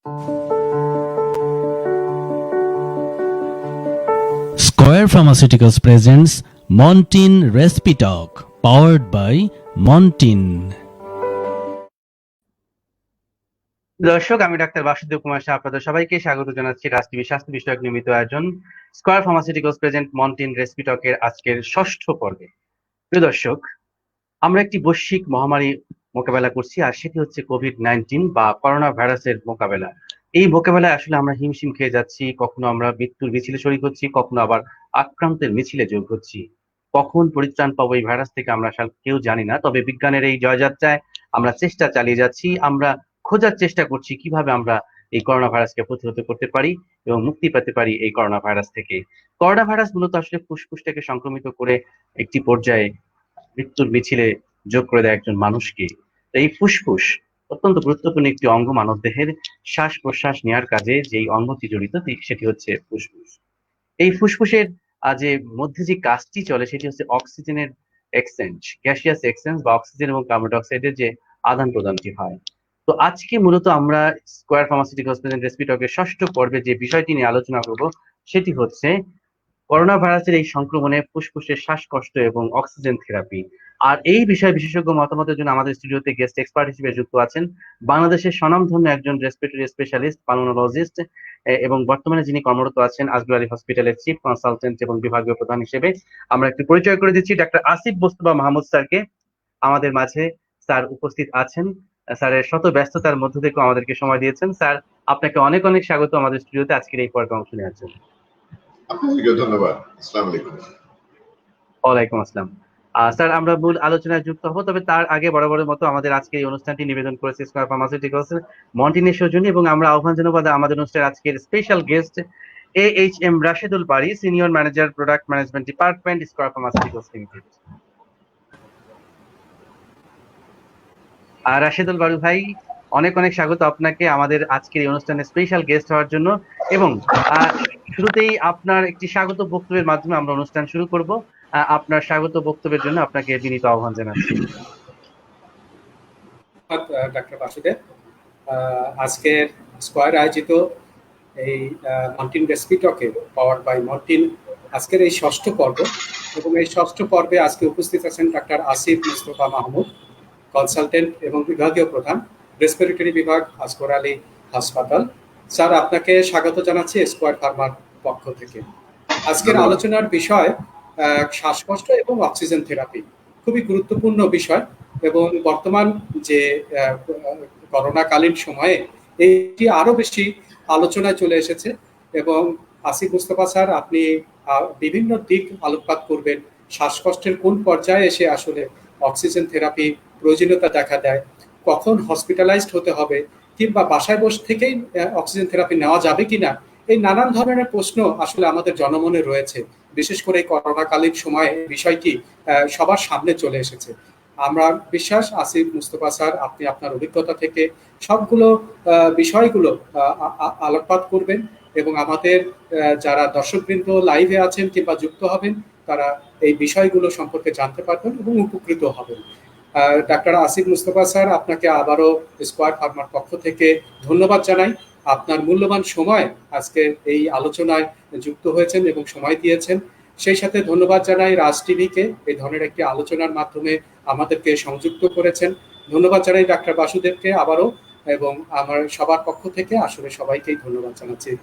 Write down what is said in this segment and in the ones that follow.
Square Pharmaceuticals presents Montin Respitalk, powered by Montin. দর্শক, আমি doctor Basudeb Kumar Shah আপনাদের সবাইকে স্বাগত জানাচ্ছি রাষ্ট্রীয় স্বাস্থ্য বিষয়ক নিয়মিত আয়োজন স্কয়ার ফার্মাসিউটিক্যালস প্রেজেন্ট মন্টিন রেসপিটকের আজকের ষষ্ঠ পর্বে। প্রিয় দর্শক, আমরা একটি বৈশ্বিক মহামারী মোকাবেলা করছি, আর সেটি হচ্ছে কোভিড-19 বা করোনা ভাইরাসের মোকাবেলা। এই মোকাবেলায় আসলে আমরা হিমশিম খেয়ে যাচ্ছি, কখনো আমরা মৃত্যুর মিছিলে শরীক হচ্ছি, কখনো আবার আক্রান্তের মিছিলে যোগ হচ্ছি। কখন পরিত্রাণ পাবো এই ভাইরাস থেকে আমরা আসলে কেউ জানি না, তবে বিজ্ঞানের এই জয়যাত্রায় আমরা চেষ্টা চালিয়ে যাচ্ছি। আমরা খোঁজার চেষ্টা করছি কিভাবে আমরা এই করোনা ভাইরাসকে প্রতিহত করতে পারি এবং মুক্তি পেতে পারি এই করোনা ভাইরাস থেকে। করোনা ভাইরাস মূলত আসলে ফুসফুসটাকে সংক্রমিত করে একটি পর্যায়ে মৃত্যুর মিছিলে যোগ করে দেয় একজন মানুষকে। এই ফুসফুস অত্যন্ত গুরুত্বপূর্ণ একটি অঙ্গ মানব দেহের। শ্বাস প্রশ্বাস নেওয়ার কাজে যেই অঙ্গটি জড়িত সেটি হচ্ছে ফুসফুস। এই ফুসফুসের যে মধ্যে যে কাজটি চলে সেটি হচ্ছে অক্সিজেনের এক্সচেঞ্জ, গ্যাসিয়াস এক্সচেঞ্জ বা অক্সিজেন এবং কার্বন ডাইঅক্সাইডের যে আদান প্রদানটি হয়। তো আজকে মূলত আমরা স্কয়ার ফার্মাসিউটিক্যালস প্রেজেন্ট রেসপিটকের ষষ্ঠ পর্বে যে বিষয়টি নিয়ে আলোচনা করব সেটি হচ্ছে করোনা ভাইরাসের এই সংক্রমণে ফুসফুসের শ্বাসকষ্ট এবং অক্সিজেন থেরাপি। আর এই বিষয়ে বিশেষজ্ঞ মতামতের জন্য আমাদের স্টুডিওতে গেস্ট এক্সপার্ট হিসেবে যুক্ত আছেন বাংলাদেশের স্বনামধন্য একজন রেসপিরেটরি স্পেশালিস্ট পালমোনোলজিস্ট এবং বর্তমানে যিনি কর্মরত আছেন আজগর আলী হসপিটালের চিফ কনসালটেন্ট এবং বিভাগীয় প্রধান হিসেবে। আমরা একটু পরিচয় করে দিচ্ছি ডাক্তার আসিফ মোস্তফা মাহমুদ স্যারকে। আমাদের মাঝে স্যার উপস্থিত আছেন। স্যারের শত ব্যস্ততার মধ্য থেকেও আমাদেরকে সময় দিয়েছেন। স্যার, আপনাকে অনেক অনেক স্বাগত আমাদের স্টুডিওতে আজকের এই পর্বে অংশ নেওয়ার জন্য। আপনাকে ধন্যবাদ। আসসালামু আলাইকুম। ওয়ালাইকুম আসসালাম। স্যার, আমরা মূল আলোচনায় যুক্ত হব, তবে তার আগে বরাবরের মতো আমাদের আজকে এই অনুষ্ঠানটি নিবেদন করেছে স্কয়ার ফার্মাসিউটিক্যালস মন্টিনের সৌজন্যে, এবং আমরা আহ্বান জানাবো আমাদের অনুষ্ঠানের আজকের special guest AHM Rashedul Bari, senior manager product management department, Square Pharmaceuticals Limited. Rashedul Bari ভাই, অনেক অনেক স্বাগত আপনাকে আমাদের আজকের এই অনুষ্ঠানে স্পেশাল গেস্ট হওয়ার জন্য। এবং শুরুতেই আপনার একটি স্বাগত বক্তব্যের মাধ্যমে আমরা অনুষ্ঠান শুরু করব। আপনার স্বাগত বক্তব্যের জন্য আপনাকে বিনীত আহ্বান জানাচ্ছি। ডাক্তার বাসুদেব, আজকের স্কয়ার আয়োজিত এই মন্টিন রেসপিটকে পাওয়ার্ড বাই মন্টিন আজকের এই ষষ্ঠ পর্ব, এবং এই ষষ্ঠ পর্বে আজকে উপস্থিত আছেন ডাক্তার আসিফ মোস্তফা মাহমুদ, কনসালটেন্ট এবং বিভাগীয় প্রধান, রেসপিরেটরি বিভাগ, আজগর আলী হাসপাতাল। স্যার, আপনাকে স্বাগত জানাচ্ছি স্কয়ার ফার্মার পক্ষ থেকে। আজকের আলোচনার বিষয় শ্বাসকষ্ট এবং অক্সিজেন থেরাপি, খুবই গুরুত্বপূর্ণ বিষয়, এবং বর্তমান যে করোনাকালীন সময়ে এটি আরো বেশি আলোচনায় চলে এসেছে। এবং আসিফ মুস্তফা স্যার, আপনি বিভিন্ন দিক আলোকপাত করবেন। শ্বাসকষ্টের কোন পর্যায়ে এসে আসলে অক্সিজেন থেরাপি প্রয়োজনীয়তা দেখা দেয়, কখন হসপিটালাইজড হতে হবে, কিংবা বাসায় বসে থেকেই অক্সিজেন থেরাপি নেওয়া যাবে কিনা, এই নানান ধরনের প্রশ্ন আসলে আমাদের জনমনে রয়েছে। বিশেষ করে করোনাকালীন সময়ে বিষয়টি সবার সামনে চলে এসেছে। আমরা বিশ্বাস আসিফ মুস্তফা স্যার, আপনি আপনার অভিজ্ঞতা থেকে সবগুলো বিষয়গুলো আলোকপাত করবেন, এবং আমাদের যারা দর্শকবৃন্দ লাইভে আছেন কিংবা যুক্ত হবেন তারা এই বিষয়গুলো সম্পর্কে জানতে পারবেন এবং উপকৃত হবেন। ডাক্তার আসিফ মুস্তফা স্যার, আপনাকে আবারও স্কয়ার ফার্মার পক্ষ থেকে ধন্যবাদ জানাই। আপনার মূল্যবান সময় আজকে এই আলোচনায় যুক্ত হয়েছেন এবং সময় দিয়েছেন। সেই সাথে ধন্যবাদ জানাই রাজ টিভিকে, এই ধরনের একটি আলোচনার মাধ্যমে আমাদেরকে সংযুক্ত করেছেন। ধন্যবাদ জানাই ডাক্তার বাসুদেবকে আবারও, এবং আমার সবার পক্ষ থেকে আসলে সবাইকেই ধন্যবাদ জানাচ্ছি।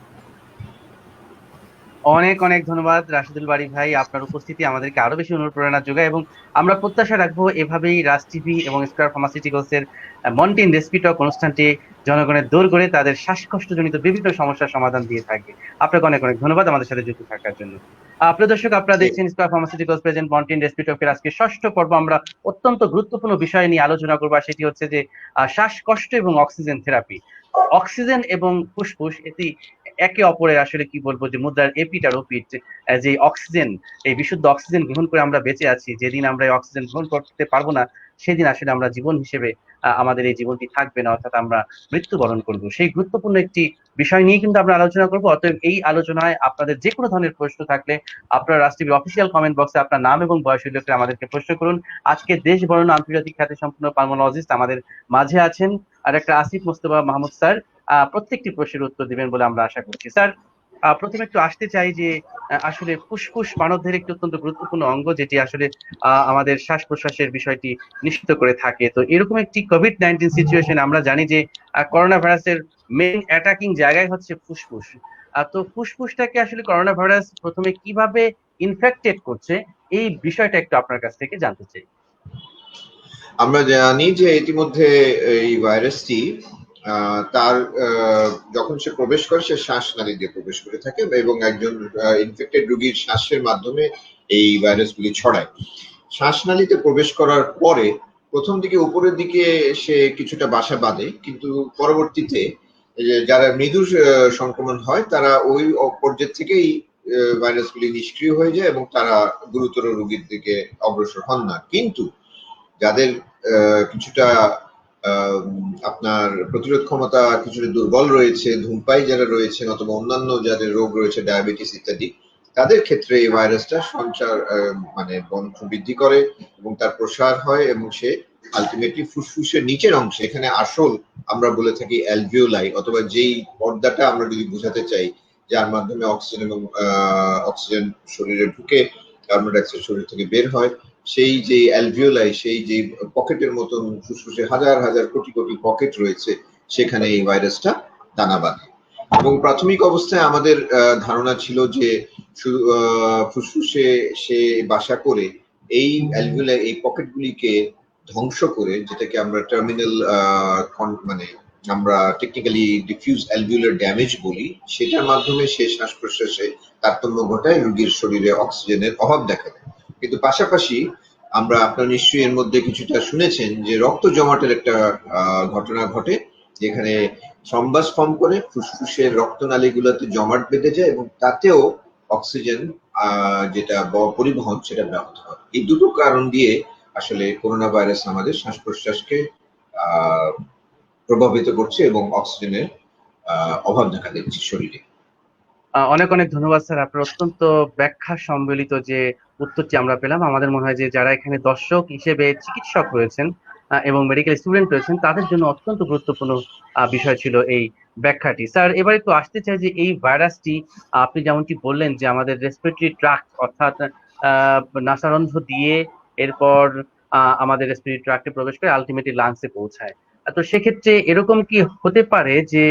অনেক অনেক ধন্যবাদ রাশেদুল বারী ভাই, আপনার উপস্থিতি আমাদেরকে আরো বেশি অনুপ্রেরণা যোগায়, এবং আমরা প্রত্যাশা রাখবো এভাবেই রাজ টিভি এবং স্কয়ার ফার্মাসিউটিক্যালস এর মন্টিন রেসপিটক অনুষ্ঠানটি জনগণের দৌড় করে তাদের শ্বাসকষ্টজনিত বিভিন্ন সমস্যার সমাধান দিয়ে থাকবে। আপনাকে অনেক অনেক ধন্যবাদ আমাদের সাথে যুক্ত থাকার জন্য। প্রিয় দর্শক, আপনারা দেখছেন স্কয়ার ফার্মাসিউটিক্যালস প্রেজেন্ট মন্টিন রেসপিটকের আজকে ষষ্ঠ পর্ব। আমরা অত্যন্ত গুরুত্বপূর্ণ বিষয় নিয়ে আলোচনা করবো, আর সেটি হচ্ছে যে শ্বাসকষ্ট এবং অক্সিজেন থেরাপি। অক্সিজেন এবং ফুসফুস এটি একে অপরের আসলে কি বলবো যে মুদ্রার এপিট আর ওপিট। যে অক্সিজেন, এই বিশুদ্ধ অক্সিজেন গ্রহণ করে আমরা বেঁচে আছি, যেদিন আমরা এই অক্সিজেন গ্রহণ করতে পারবো না সেদিন আসলে আমরা জীবন হিসেবে আমাদের এই জীবনটি থাকবে না, অর্থাৎ আমরা মৃত্যুবরণ করব। সেই গুরুত্বপূর্ণ একটি বিষয় নিয়ে কিন্তু আমরা আলোচনা করবো। অতএব এই আলোচনায় আপনাদের যে কোনো ধরনের প্রশ্ন থাকলে আপনারা রাজ টিভির অফিসিয়াল কমেন্ট বক্সে আপনার নাম এবং বয়স উল্লেখ করে আমাদেরকে প্রশ্ন করুন। আজকে দেশ বরণ আন্তর্জাতিক খ্যাতি সম্পন্ন পালমোনোলজিস্ট আমাদের মাঝে আছেন আর একটা আসিফ মোস্তফা মাহমুদ স্যার। প্রত্যেকটি প্রশ্নের উত্তর দিবেন বলে আমরা আশা করছি। স্যার, প্রথমে একটু আসতে চাই যে আসলে ফুসফুস মানবদেহের একটি অত্যন্ত গুরুত্বপূর্ণ অঙ্গ, যেটি আসলে আমাদের শ্বাস প্রশ্বাসের বিষয়টি নিশ্চিত করে থাকে। তো এরকম একটি কোভিড-19 সিচুয়েশন আমরা জানি যে করোনা ভাইরাসের মেইন অ্যাটাকিং জায়গায় হচ্ছে ফুসফুস। তো ফুসফুসটাকে আসলে করোনা ভাইরাস প্রথমে কিভাবে ইনফেক্টেড করছে, এই বিষয়টা একটু আপনার কাছ থেকে জানতে চাই। আমরা জানি যে ইতিমধ্যে এই ভাইরাসটি তার যখন সে প্রবেশ করে সে শ্বাসনালী দিয়ে প্রবেশ করে থাকে এবং একজন ইনফেক্টেড রোগীর শ্বাসের মাধ্যমে এই ভাইরাসগুলি ছড়ায়। শ্বাসনালীতে প্রবেশ করার পরে প্রথম দিকে উপরের দিকে সে কিছুটা বাসা বাঁধে, কিন্তু পরবর্তীতে যারা মৃদু সংক্রমণ হয় তারা ওই পর্যায় থেকেই ভাইরাসগুলি নিষ্ক্রিয় হয়ে যায় এবং তারা গুরুতর রোগীর দিকে অগ্রসর হন না। কিন্তু যাদের কিছুটা আপনার প্রতিরোধ ক্ষমতা কিছুটা দুর্বল রয়েছে, ধূমপায়ী যারা রয়েছেন অথবা অন্যান্য যাদের রোগ রয়েছে, ডায়াবেটিস ইত্যাদি, তাদের ক্ষেত্রে এই ভাইরাসটা সঞ্চার মানে বংশ বৃদ্ধি করে এবং তার প্রসার হয় এবং সে আলটিমেটলি ফুসফুসের নিচের অংশে, এখানে আসল আমরা বলে থাকি অ্যালভিওলাই, অথবা যেই পর্দাটা আমরা যদি বোঝাতে চাই যার মাধ্যমে অক্সিজেন শরীরে ঢুকে কার্বন ডাইঅক্সাইড শরীর থেকে বের হয়, সেই যে অ্যালভিওলাই, সেই যে পকেটের মতন ফুসফুসে হাজার হাজার কোটি কোটি পকেট রয়েছে, সেখানে এই ভাইরাসটা দানা বাঁধে। এবং প্রাথমিক অবস্থায় আমাদের ধারণা ছিল যে ফুসফুসে সে বাসা করে এই অ্যালভিওলাই, এই পকেটগুলিকে ধ্বংস করে, যেটাকে আমরা টার্মিনাল মানে আমরা টেকনিক্যালি ডিফিউজ অ্যালভিওলার ড্যামেজ বলি, সেটার মাধ্যমে সে শ্বাস প্রশ্বাসে তারতম্য ঘটায়, রোগীর শরীরে অক্সিজেনের অভাব দেখা দেয়। কিন্তু পাশাপাশি আমরা, আপনার নিশ্চয়ই এর মধ্যে কিছুটা শুনেছেন যে রক্ত জমাটের একটা ঘটনা ঘটে, যেখানে থ্রম্বাস ফর্ম করে ফুসফুসের রক্তনালীগুলোতে জমাট বেঁধে যায় এবং তাতেও অক্সিজেন যেটা পরিবহন সেটা ব্যাহত হয়। এই দুটো কারণ দিয়ে আসলে করোনা ভাইরাস আমাদের শ্বাস প্রশ্বাসকে প্রভাবিত করছে এবং অক্সিজেনের অভাব দেখা দিচ্ছে শরীরে। অনেক অনেক ধন্যবাদ স্যার, আপনার অত্যন্ত ব্যাখ্যা সম্বলিত যে উত্তরটি আমরা পেলাম। আমাদের মনে হয় যে যারা এখানে দর্শক হিসেবে চিকিৎসক রয়েছেন এবং মেডিকেল স্টুডেন্ট রয়েছেন, তাদের জন্য অত্যন্ত গুরুত্বপূর্ণ বিষয় ছিল এই ব্যাখ্যাটি। স্যার, এবার একটু আসতে চাই যে এই ভাইরাসটি আপনি যেমনটি বললেন যে আমাদের রেসপিরেটরি ট্রাক্ট, অর্থাৎ নাসারন্ধ্র দিয়ে এরপর আমাদের রেসপিরেটরি ট্রাক্টে প্রবেশ করে আলটিমেটলি লাংসে পৌঁছায়। তো সেক্ষেত্রে এরকম কি হতে পারে যে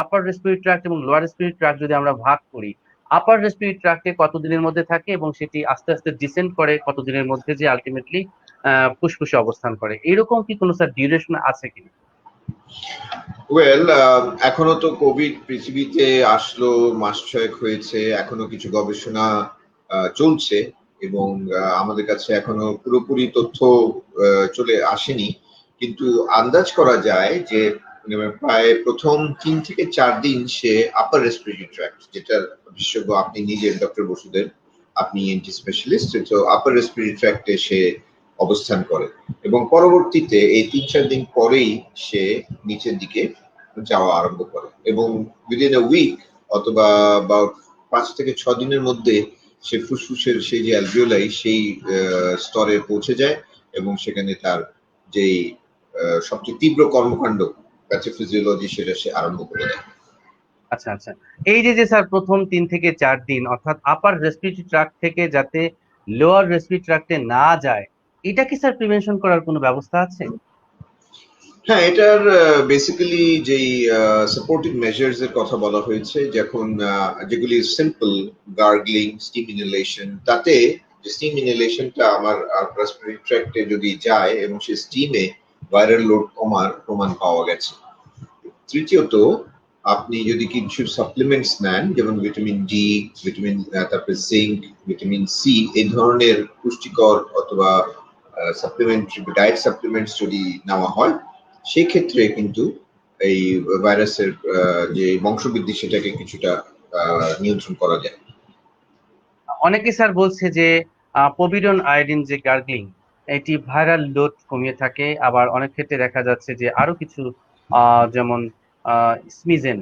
আপার রেসপিরেটরি ট্রাক্ট এবং লোয়ার রেসপিরেটরি ট্রাক্ট যদি আমরা ভাগ করি, আপার রেসপিরেটরি ট্রাক্টে কতদিনের মধ্যে থাকে এবং সেটি আস্তে আস্তে ডিসেন্ড করে কতদিনের মধ্যে যে আলটিমেটলি ফুসফুসে অবস্থান করে, এরকম কি কোনো স্যার ডিউরেশন আছে কিনা? ওয়েল, এখনো তো কোভিড পৃথিবীতে আসলো মাস ছয়েক হয়েছে, এখনো কিছু গবেষণা চলছে এবং আমাদের কাছে এখনো পুরোপুরি তথ্য চলে আসেনি, কিন্তু আন্দাজ করা যায় যে প্রায় প্রথম 3 থেকে 4 দিন সে আপার রেসপিরেটরি ট্র্যাক্ট, যেটা বিশেষজ্ঞ আপনি নিজে ডক্টর বসুদেব, আপনি এনটি স্পেশালিস্ট, তো আপার রেসপিরেটরি ট্র্যাক্টে সে অবস্থান করে এবং পরবর্তীতে এই 3-4 দিন পরেই সে নিচের দিকে যাওয়া আরম্ভ করে এবং উইদিন এ উইক অথবা 5 থেকে 6 দিনের মধ্যে সে ফুসফুসের সেই যে অ্যালভিওলাই সেই স্তরে পৌঁছে যায় এবং সেখানে তার যেই সবচেয়ে তীব্র কর্মকাণ্ড প্যাথোফিজিওলজি সেটা সে আরম্ভ করে দেয়। আচ্ছা আচ্ছা, এই যে স্যার প্রথম 3 থেকে 4 দিন অর্থাৎ আপার রেসপিরেটরি ট্রাক্ট থেকে যাতে লোয়ার রেসপিরেটরি ট্রাক্টে না যায়, এটা কি স্যার প্রিভেনশন করার কোনো ব্যবস্থা আছে? হ্যাঁ, এটার বেসিক্যালি যেই সাপোর্টিভ মেজার্স এর কথা বলা হয়েছে, যখন যেগুলি সিম্পল গার্গলিং, স্টিম ইনহেলেশন, তাতে যে স্টিম ইনহেলেশনটা আমার রেসপিরেটরি ট্র্যাক্টে যদি যায় এবং সেই স্টিমে ভাইরাল লোড কমার প্রমাণ পাওয়া গেছে। তৃতীয়ত, আপনি যদি কিছু সাপ্লিমেন্টস নেন, যেমন ভিটামিন ডি, ভিটামিন তারপরে জিঙ্ক, ভিটামিন সি, এই ধরনের পুষ্টিকর অথবা সাপ্লিমেন্টারি ডায়েট সাপ্লিমেন্টস যদি নেওয়া হয়, সেই ক্ষেত্রে কিন্তু এই ভাইরাসের যে বংশবৃদ্ধি সেটাকে কিছুটা নিয়ন্ত্রণ করা যায়। অনেকে স্যার বলছে যে পভিডন আয়োডিন যে গার্গলিং, এটি ভাইরাল লোড কমিয়ে থাকে। আবার অনেক ক্ষেত্রে দেখা যাচ্ছে যে আরো কিছু যেমন স্মিজেন,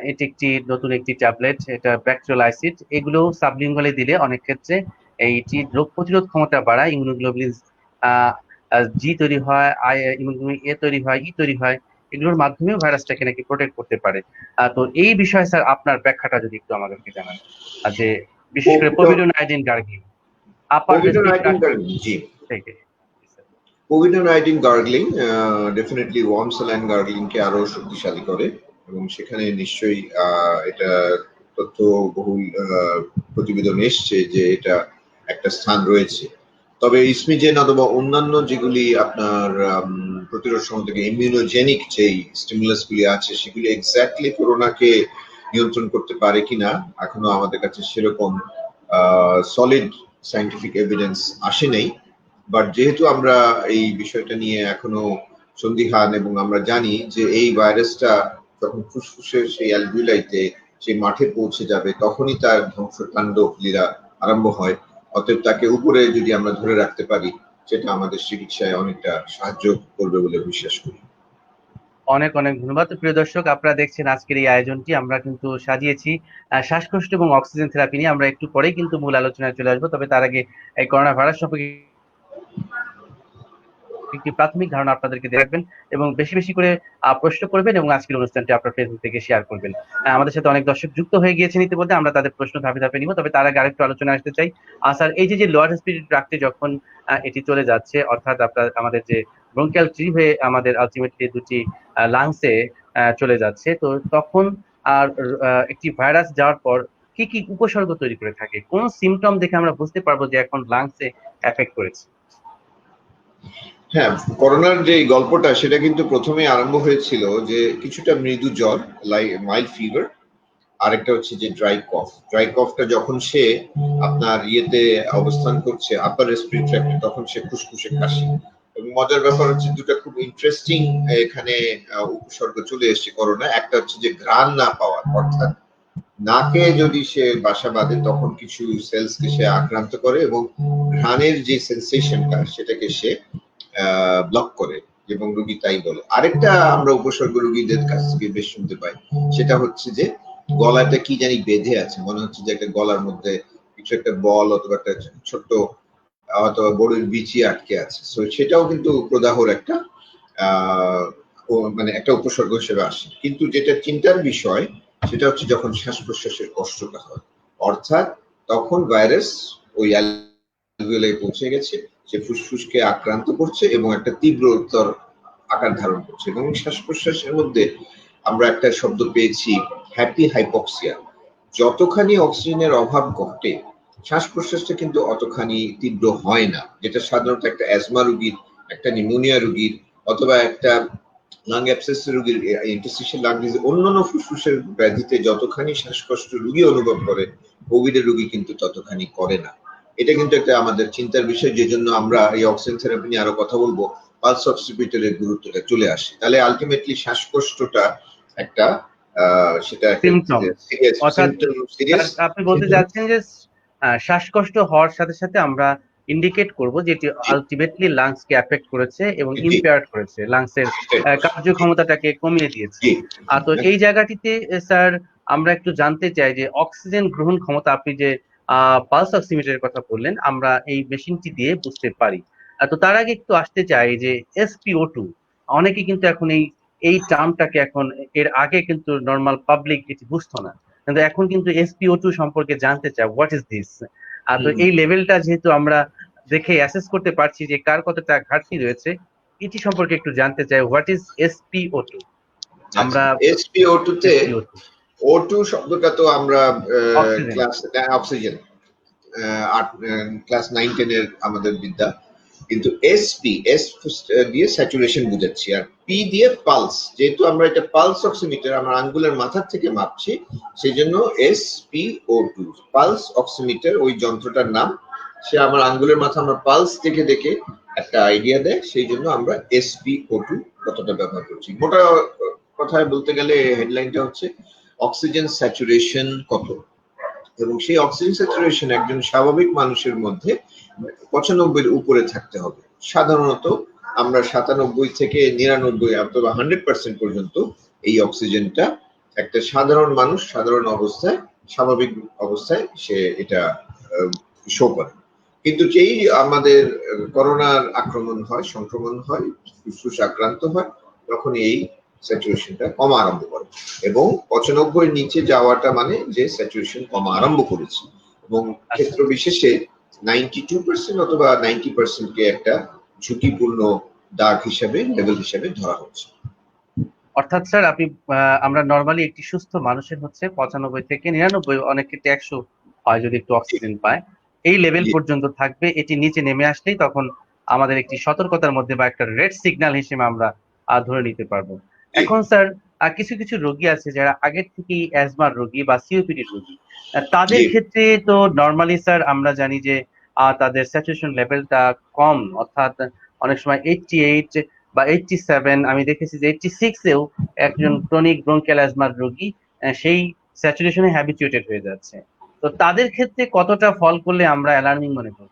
এটি একটি নতুন একটি ট্যাবলেট, এটা ব্যাকটেরিয়াল অ্যাসিড, এগুলো সাবলিঙ্গুয়ালি দিলে অনেক ক্ষেত্রে এইটি রোগ প্রতিরোধ ক্ষমতা বাড়ায়, ইমিউনোগ্লোবুলিন জি তৈরি হয়, ইমিউনোগ্লোবুলিন এ তৈরি হয়, ই তৈরি হয়, এগুলোর মাধ্যমেও ভাইরাসটাকে নাকি প্রোটেক্ট করতে পারে। তো এই বিষয়ে স্যার আপনার ব্যাখ্যাটা যদি একটু আমাদেরকে জানান, যে বিশেষ করে পোভিডোনাইডিন গার্গলিং আপার কোভিড-19 রেসপিরেটরি জি, থেকে। COVID-19 gargling definitely worm saline gargling কে আরো শক্তিশালী করে এবং সেখানে নিশ্চয়ই এটা তথ্যবহুল প্রতিবেদন এসছে যে এটা একটা স্থান রয়েছে। তবে ইসমিজেন অথবা অন্যান্য যেগুলি আপনার প্রতিরোধ ক্ষমতাকে ইমিউনোজেনিক যেই স্টিমুলাস গুলি আছে সেগুলি এক্স্যাক্টলি করোনাকে নিয়ন্ত্রণ করতে পারে কিনা এখনো আমাদের কাছে সেরকম সলিড সায়েন্টিফিক এভিডেন্স আসে নাই। বাট যেহেতু আমরা এই বিষয়টা নিয়ে এখনো সন্দিহান এবং আমরা জানি যে এই ভাইরাসটা যখন ফুসফুসের সেই অ্যালভিউলাইতে সেই মাঠে পৌঁছে যাবে তখনই তার ধ্বংসতাণ্ডব লীলা আরম্ভ হয়। অতএব তাকে উপরে যদি আমরা ধরে রাখতে পারি সেটা আমাদের চিকিৎসায় অনেকটা সাহায্য করবে বলে বিশ্বাস করি। অনেক অনেক ধন্যবাদ। প্রিয় দর্শক, আপনারা দেখছেন আজকের এই আয়োজনটি আমরা কিন্তু সাজিয়েছি শ্বাসকষ্ট এবং অক্সিজেন থেরাপি নিয়ে। আমরা একটু পরেই কিন্তু মূল আলোচনায় চলে আসবো, তবে তার আগে এই করোনা ভাইরাস সম্পর্কে একটি প্রাথমিক ধারণা আপনাদেরকে দেখবেন এবং বেশি বেশি করে প্রশ্ন করবেন এবং আজকের অনুষ্ঠানটি আপনার ফেসবুক থেকে শেয়ার করবেন। আমাদের সাথে অনেক দর্শক যুক্ত হয়ে গিয়েছেন ইতিমধ্যে, আমরা তাদের প্রশ্ন ধাপে ধাপে নিব, তবে তার আগে আরেকটু আলোচনা আসতে চাই। স্যার, এই যে লোয়ার রেসপিরেটরি ট্র্যাক্টে যখন এটি চলে যাচ্ছে, অর্থাৎ আপনার আমাদের যে ব্রঙ্কিয়াল ট্রি হয়ে আমাদের আলটিমেটলি দুটি লাংসে চলে যাচ্ছে, তো তখন আর একটি ভাইরাস যাওয়ার পর কি কি উপসর্গ তৈরি করে থাকে, কোন সিমটম দেখে আমরা বুঝতে পারবো যে এখন লাংসে এফেক্ট করেছে? হ্যাঁ, করোনার যে গল্পটা সেটা কিন্তু প্রথমে আরম্ভ হয়েছিল যে কিছুটা মৃদু জ্বর, মাইল্ড ফিভার, আরেকটা হচ্ছে যে ড্রাই কফ। ড্রাই কফটা যখন সে আপনার ইয়েতে অবস্থান করছে আপার রেসপিরেটরি ট্র্যাক্টে তখন সে ফুসফুসে কাশি। এবং মজার ব্যাপার হচ্ছে দুটো খুব ইন্টারেস্টিং এখানে উপসর্গ চলে এসেছে করোনা। একটা হচ্ছে যে ঘ্রাণ না পাওয়া, অর্থাৎ নাকে যদি সে বাসা বাঁধে তখন কিছু সেলস কে সে আক্রান্ত করে এবং ঘ্রাণের যে সেন্সেশনটা সেটাকে সে ব্লক করে এবং রোগী তাই বলে। আরেকটা আমরা উপসর্গ রোগীদের কাছ থেকে বেশ শুনতে পাই, সেটা হচ্ছে যে গলাটা কি জানি বেঁধে আছে, মনে হচ্ছে যে একটা গলার মধ্যে কিছু একটা বল অথবা একটা ছোট্ট অথবা বড়ির বিচি আটকে আছে। সো সেটাও কিন্তু প্রদাহর একটা মানে একটা উপসর্গ হিসেবে আসে। কিন্তু যেটা চিন্তার বিষয় সেটা হচ্ছে যখন শ্বাস প্রশ্বাসের কষ্টটা হয়, অর্থাৎ তখন ভাইরাস ওই অ্যালভিওলাই পৌঁছে গেছে, সে ফুসফুসকে আক্রান্ত করছে এবং একটা তীব্রতর আকার ধারণ করছে। এবং শ্বাস প্রশ্বাসের মধ্যে আমরা একটা শব্দ পেয়েছি হ্যাপি হাইপক্সিয়া। যতখানি অক্সিজেনের অভাব ঘটে শ্বাস প্রশ্বাসটা কিন্তু অতখানি তীব্র হয় না, যেটা সাধারণত একটা অ্যাজমা রোগীর, একটা নিউমোনিয়া রোগীর অথবা একটা লাং অ্যাবসেস রোগীর, ইন্টারস্টিশিয়াল লাং ডিজিজ, অন্যান্য ফুসফুসের ব্যাধিতে যতখানি শ্বাসকষ্ট রোগী অনুভব করে কোভিডের রোগী কিন্তু ততখানি করে না। এটা কিন্তু একটা আমাদের চিন্তার বিষয়, যে জন্য আমরা এই অক্সিজেন থেরাপি নিয়ে আরো কথা বলবো। পালস অক্সিমিটারের গুরুত্বটা চলে আসে, তাহলে আলটিমেটলি শ্বাসকষ্টটা একটা সেটা সিমটম, অর্থাৎ আপনি বলতে চাচ্ছেন যে শ্বাসকষ্ট হওয়ার সাথে সাথে আমরা ইন্ডিকেট করব যে এটি আলটিমেটলি লাংস কে এফেক্ট করেছে এবং ইম্পেয়ার্ড করেছে, লাংসের কার্যক্ষমতাটাকে কমিয়ে দিয়েছে। তো এই জায়গাটিতে স্যার আমরা একটু জানতে চাই যে অক্সিজেন গ্রহণ ক্ষমতা, আপনি যে পালস অক্সিমিটারের কথা বললেন, আমরা এই মেশিনটি দিয়ে বুঝতে পারি। তো তার আগে একটু আসতে চাই যে SpO2, অনেকে কিন্তু এখন এই টার্মটাকে এখন, এর আগে কিন্তু নর্মাল পাবলিক এটি বুঝতো না, কিন্তু এখন কিন্তু SpO2 সম্পর্কে জানতে চাই, হোয়াট ইজ দিস। তো এই লেভেলটা যেহেতু আমরা দেখে অ্যাসেস করতে পারছি যে কার কতটা ঘাটতি রয়েছে, এটি সম্পর্কে একটু জানতে চাই, হোয়াট ইজ SpO2। আমরা SpO2 তে O2 শব্দটা তো আমরা ক্লাস অক্সিজেন ক্লাস 9-10 এর আমাদের বিদ্যা, কিন্তু এস দিয়ে স্যাচুরেশন বুঝাচ্ছি আর পি দিয়ে পালস। যেহেতু আমরা এটা পালস অক্সিমিটার আমার আঙ্গুলের মাথার থেকে মাপছি, সেই জন্য SpO2 পালস অক্সিমিটার ওই যন্ত্রটার নাম। সে আমার আঙ্গুলের মাথা আমরা পালস দেখে দেখে একটা আইডিয়া দেয়, সেই জন্য আমরা SpO2 কতটা ব্যবহার করছি। মোটা কথায় বলতে গেলে হেডলাইনটা হচ্ছে অক্সিজেন স্যাচুরেশন কত, এবং সেই অক্সিজেন স্যাচুরেশন একজন স্বাভাবিক মানুষের মধ্যে 95-এর উপরে থাকতে হবে। সাধারণত আমরা 97 থেকে 99 অথবা 100% পর্যন্ত এই অক্সিজেনটা একটা সাধারণ মানুষ সাধারণ অবস্থায়, স্বাভাবিক অবস্থায় সে এটা শো করে। কিন্তু যেই আমাদের করোনার আক্রমণ হয়, সংক্রমণ হয়, ফুসফুস আক্রান্ত হয়, তখন এই স্যাচুরেশনটা কমা আরম্ভ করে, এবং 95 এর নিচে যাওয়াটা মানে যে স্যাচুরেশন কমা আরম্ভ করেছে, এবং ক্ষেত্র বিশেষে 92% অথবা 90% কে একটা ঝুঁকিপূর্ণ দাগ হিসাবে, লেভেল হিসাবে ধরা হচ্ছে। অর্থাৎ স্যার আপনি আমরা নরমালি একটি সুস্থ মানুষের হচ্ছে 95 থেকে 99, অনেক ক্ষেত্রে 100 হয় যদি একটু অক্সিজেন পায়, এই লেভেল জি। পর্যন্ত থাকবে। এটি নিচে নেমে আসলেই তখন আমাদের একটি সতর্কতার মধ্যে বা একটা রেড সিগন্যাল হিসেবে আমরা ধরে নিতে পারবো। জি। এখন স্যার কিছু কিছু রোগী আছে যারা আগের থেকেই অ্যাজমার রোগী বা সিওপিডি রোগী, তাদের জি। ক্ষেত্রে তো নরমালি স্যার আমরা জানি যে তাদের স্যাচুরেশন লেভেলটা কম, অর্থাৎ অনেক সময় 88 বা 87, আমি দেখেছি যে 86 এও একজন ক্রনিক ব্রঙ্কিয়াল অ্যাজমার রোগী সেই স্যাচুরেশনে হ্যাবিচুয়েটেড হয়ে যাচ্ছে। তো তাদের ক্ষেত্রে কতটা ফল করলে আমরা অ্যালার্মিং মনে করব?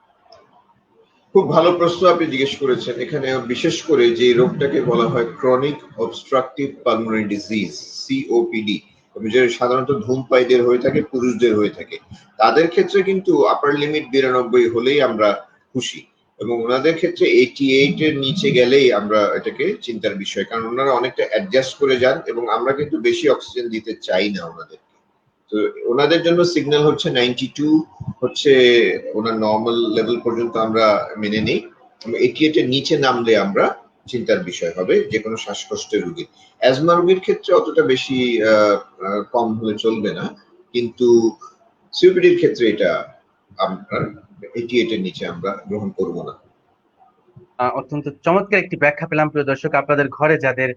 খুব ভালো প্রশ্ন আপনি জিজ্ঞেস করেছেন। এখানে বিশেষ করে যে রোগটাকে বলা হয় chronic obstructive pulmonary disease, COPD, যেটা সাধারণত ধূমপায়ীদের হয়ে থাকে, পুরুষদের হয়ে থাকে, তাদের ক্ষেত্রে কিন্তু আপার লিমিট 92 হলেই আমরা খুশি, এবং ওনাদের ক্ষেত্রে 88 এর নিচে গেলেই আমরা এটাকে চিন্তার বিষয়, কারণ ওনারা অনেকটা অ্যাডজাস্ট করে যান, এবং আমরা কিন্তু বেশি অক্সিজেন দিতে চাই না ওনাদের। তো ওনাদের জন্য সিগন্যাল হচ্ছে 92 হচ্ছে ওনার নর্মাল লেভেল পর্যন্ত আমরা মেনে নিই, 88 এর নিচে নামলে আমরা চিন্তার বিষয় হবে যে কোনো শ্বাসকষ্টের রোগী। অ্যাজমা রোগীর ক্ষেত্রে অতটা বেশি কম হলে চলবে না, কিন্তু সিওপিডির ক্ষেত্রে এটা আমরা 88 এর নিচে আমরা গ্রহণ করব না। অত্যন্ত চমৎকার একটি ব্যাখ্যা পেলাম প্রিয় দর্শক। আপনাদের ঘরে যাদের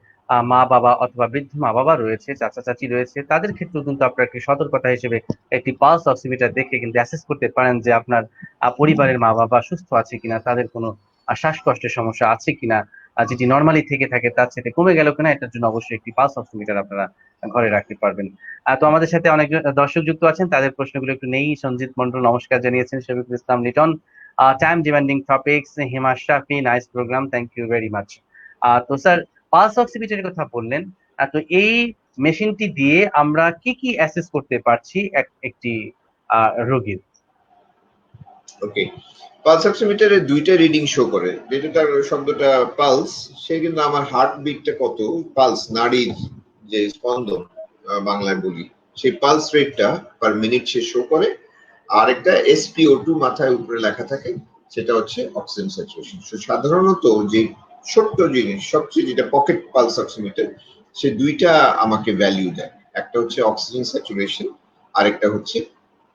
মা বাবা অথবা বৃদ্ধ মা বাবা রয়েছে, চাচা চাচি রয়েছে, তাদের ক্ষেত্রেও কিন্তু আপনার একটি সতর্কতা হিসেবে একটি পালস অক্সিমিটার দেখে কিন্তু অ্যাসেস করতে পারেন যে আপনার পরিবারের মা বাবা সুস্থ আছে কিনা, তাদের কোনো শ্বাসকষ্টের সমস্যা আছে কিনা, যেটি নর্মালি থেকে থাকে তার সাথে কমে গেল কিনা, এটার জন্য অবশ্যই একটি পালস অক্সিমিটার আপনারা ঘরে রাখতে পারবেন। তো আমাদের সাথে অনেক দর্শক যুক্ত আছেন, তাদের প্রশ্নগুলো একটু নেই। সঞ্জিত মন্ডল নমস্কার জানিয়েছেন, Shafiqul Islam Liton, time demanding topics, Hima Shafi, nice program, thank you very much. তো স্যার পালস অক্সিমিটারের কথা বললেন, তো এই মেশিনটি দিয়ে আমরা কি কি অ্যাসেস করতে পারছি একটি রোগীর? ওকে, পালস অক্সিমিটারে দুইটা রিডিং শো করে, যেটা তার শব্দটা পালস, সে কিন্তু আমার হার্ট বিটটা কত, পালস নাড়ির যে স্পন্দন বাংলায় বলি, সেই পালস রেটটা পার মিনিট সে শো করে, আর একটা SpO2 মাথায় উপরে লেখা থাকে, সেটা হচ্ছে অক্সিজেন স্যাচুরেশন। সাধারণত যে ছোট্ট জিনিস সবচেয়ে যেটা পকেট পালস অক্সিমিটার, সে দুইটা আমাকে ভ্যালু দেয়, একটা হচ্ছে অক্সিজেন স্যাচুরেশন, আর একটা হচ্ছে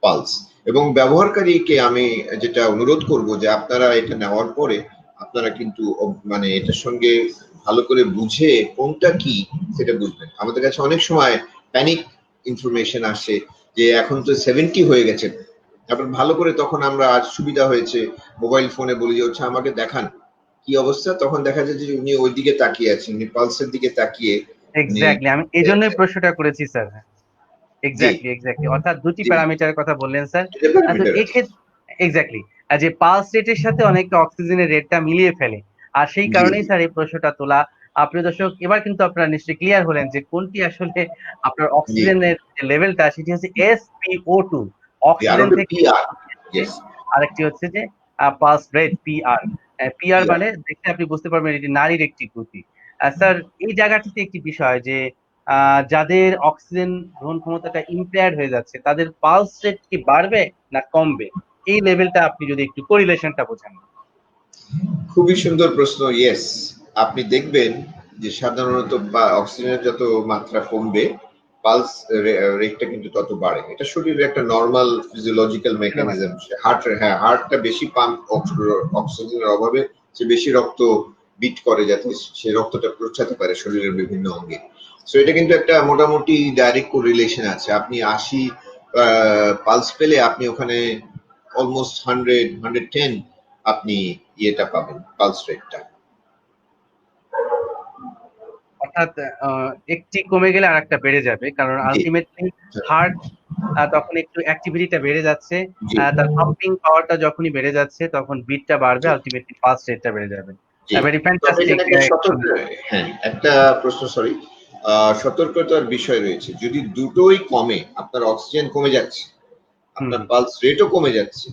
পালস। এবং ব্যবহারকারীকে আমি যেটা অনুরোধ করব যে আপনারা এটা নেওয়ার পরে আপনারা কিন্তু মানে এটার সঙ্গে ভালো করে বুঝে কোনটা কি সেটা বুঝবেন। আমাদের কাছে অনেক সময় প্যানিক ইনফরমেশন আসে যে এখন তো 70 হয়ে গেছে, তারপর ভালো করে তখন আমরা আজ সুবিধা হয়েছে মোবাইল ফোনে বলি যে হচ্ছে আমাকে দেখান কি অবস্থা, তখন দেখা যায় যে উনি ওই দিকে তাকিয়ে আছেন, উনি পালসের দিকে তাকিয়ে উনি এক্স্যাক্টলি, আমি এই জন্যই প্রশ্নটা করেছি স্যার। জি এক্স্যাক্টলি, অর্থাৎ দুটি জি প্যারামিটারের কথা বললেন স্যার। এটা তো প্যারামিটার এই আছে। ক্ষেত্রে এক্স্যাক্টলি যে পালস রেটের সাথে অনেকটা অক্সিজেনের রেটটা মিলিয়ে ফেলে, আর সেই জি কারণেই স্যার এই প্রশ্নটা তোলা। প্রিয় দর্শক, এবার কিন্তু আপনারা নিশ্চয়ই ক্লিয়ার হলেন যে কোনটি আসলে আপনার জি অক্সিজেনের যে লেভেলটা সেটি হচ্ছে SpO2, আর অক্সিজেন ওটা থেকে। PR। ইয়েস। আরেকটি হচ্ছে যে pulse rate, PR। PR PR। মানে দেখতে আপনি বুঝতে পারবেন এটি নারীর একটি গতি। স্যার এই জায়গাটিতে একটি বিষয় যে যাদের অক্সিজেন গ্রহণ ক্ষমতাটা ইম্পেয়ার্ড হয়ে যাচ্ছে তাদের পালস রেট কি বাড়বে না কমবে, এই লেভেলটা আপনি যদি একটু কোরিলেশনটা বোঝান। খুবই সুন্দর প্রশ্ন। ইয়েস, আপনি দেখবেন যে সাধারণত অক্সিজেনের যত মাত্রা কমবে পালস রেটটা কিন্তু তত বাড়ে। এটা শরীরের একটা নর্মাল ফিজিওলজিক্যাল মেকানিজম। হার্টটা বেশি পাম্প অক্সিজেনের অভাবে সে বেশি রক্ত বিট করে যাতে সে রক্তটা পৌঁছাতে পারে শরীরের বিভিন্ন অঙ্গে। সো এটা কিন্তু একটা মোটামুটি ডাইরেক্ট কোরিলেশন আছে। আপনি 80 পালস পেলে আপনি ওখানে অলমোস্ট 110 আপনি ইয়েটা পাবেন, পালস রেটটা। অর্থাৎ একটি কমে গেলে আরেকটা বেড়ে যাবে, কারণ জি আলটিমেটলি হার্ট তখন একটু অ্যাক্টিভিটিটা বেড়ে যাচ্ছে, জি তার পাম্পিং পাওয়ারটা যখনই বেড়ে যাচ্ছে তখন বিটটা বাড়বে, জি আলটিমেটলি পালস রেটটা বেড়ে যাবে। জি। ভেরি তবে ফ্যান্টাস্টিক। এখানে একটা হ্যাঁ একটা প্রশ্ন, সরি, সতর্কতার বিষয় রয়েছে। যদি দুটোই কমে, আপনার অক্সিজেন কমে যাচ্ছে, আপনার পালস রেটও কমে যাচ্ছে,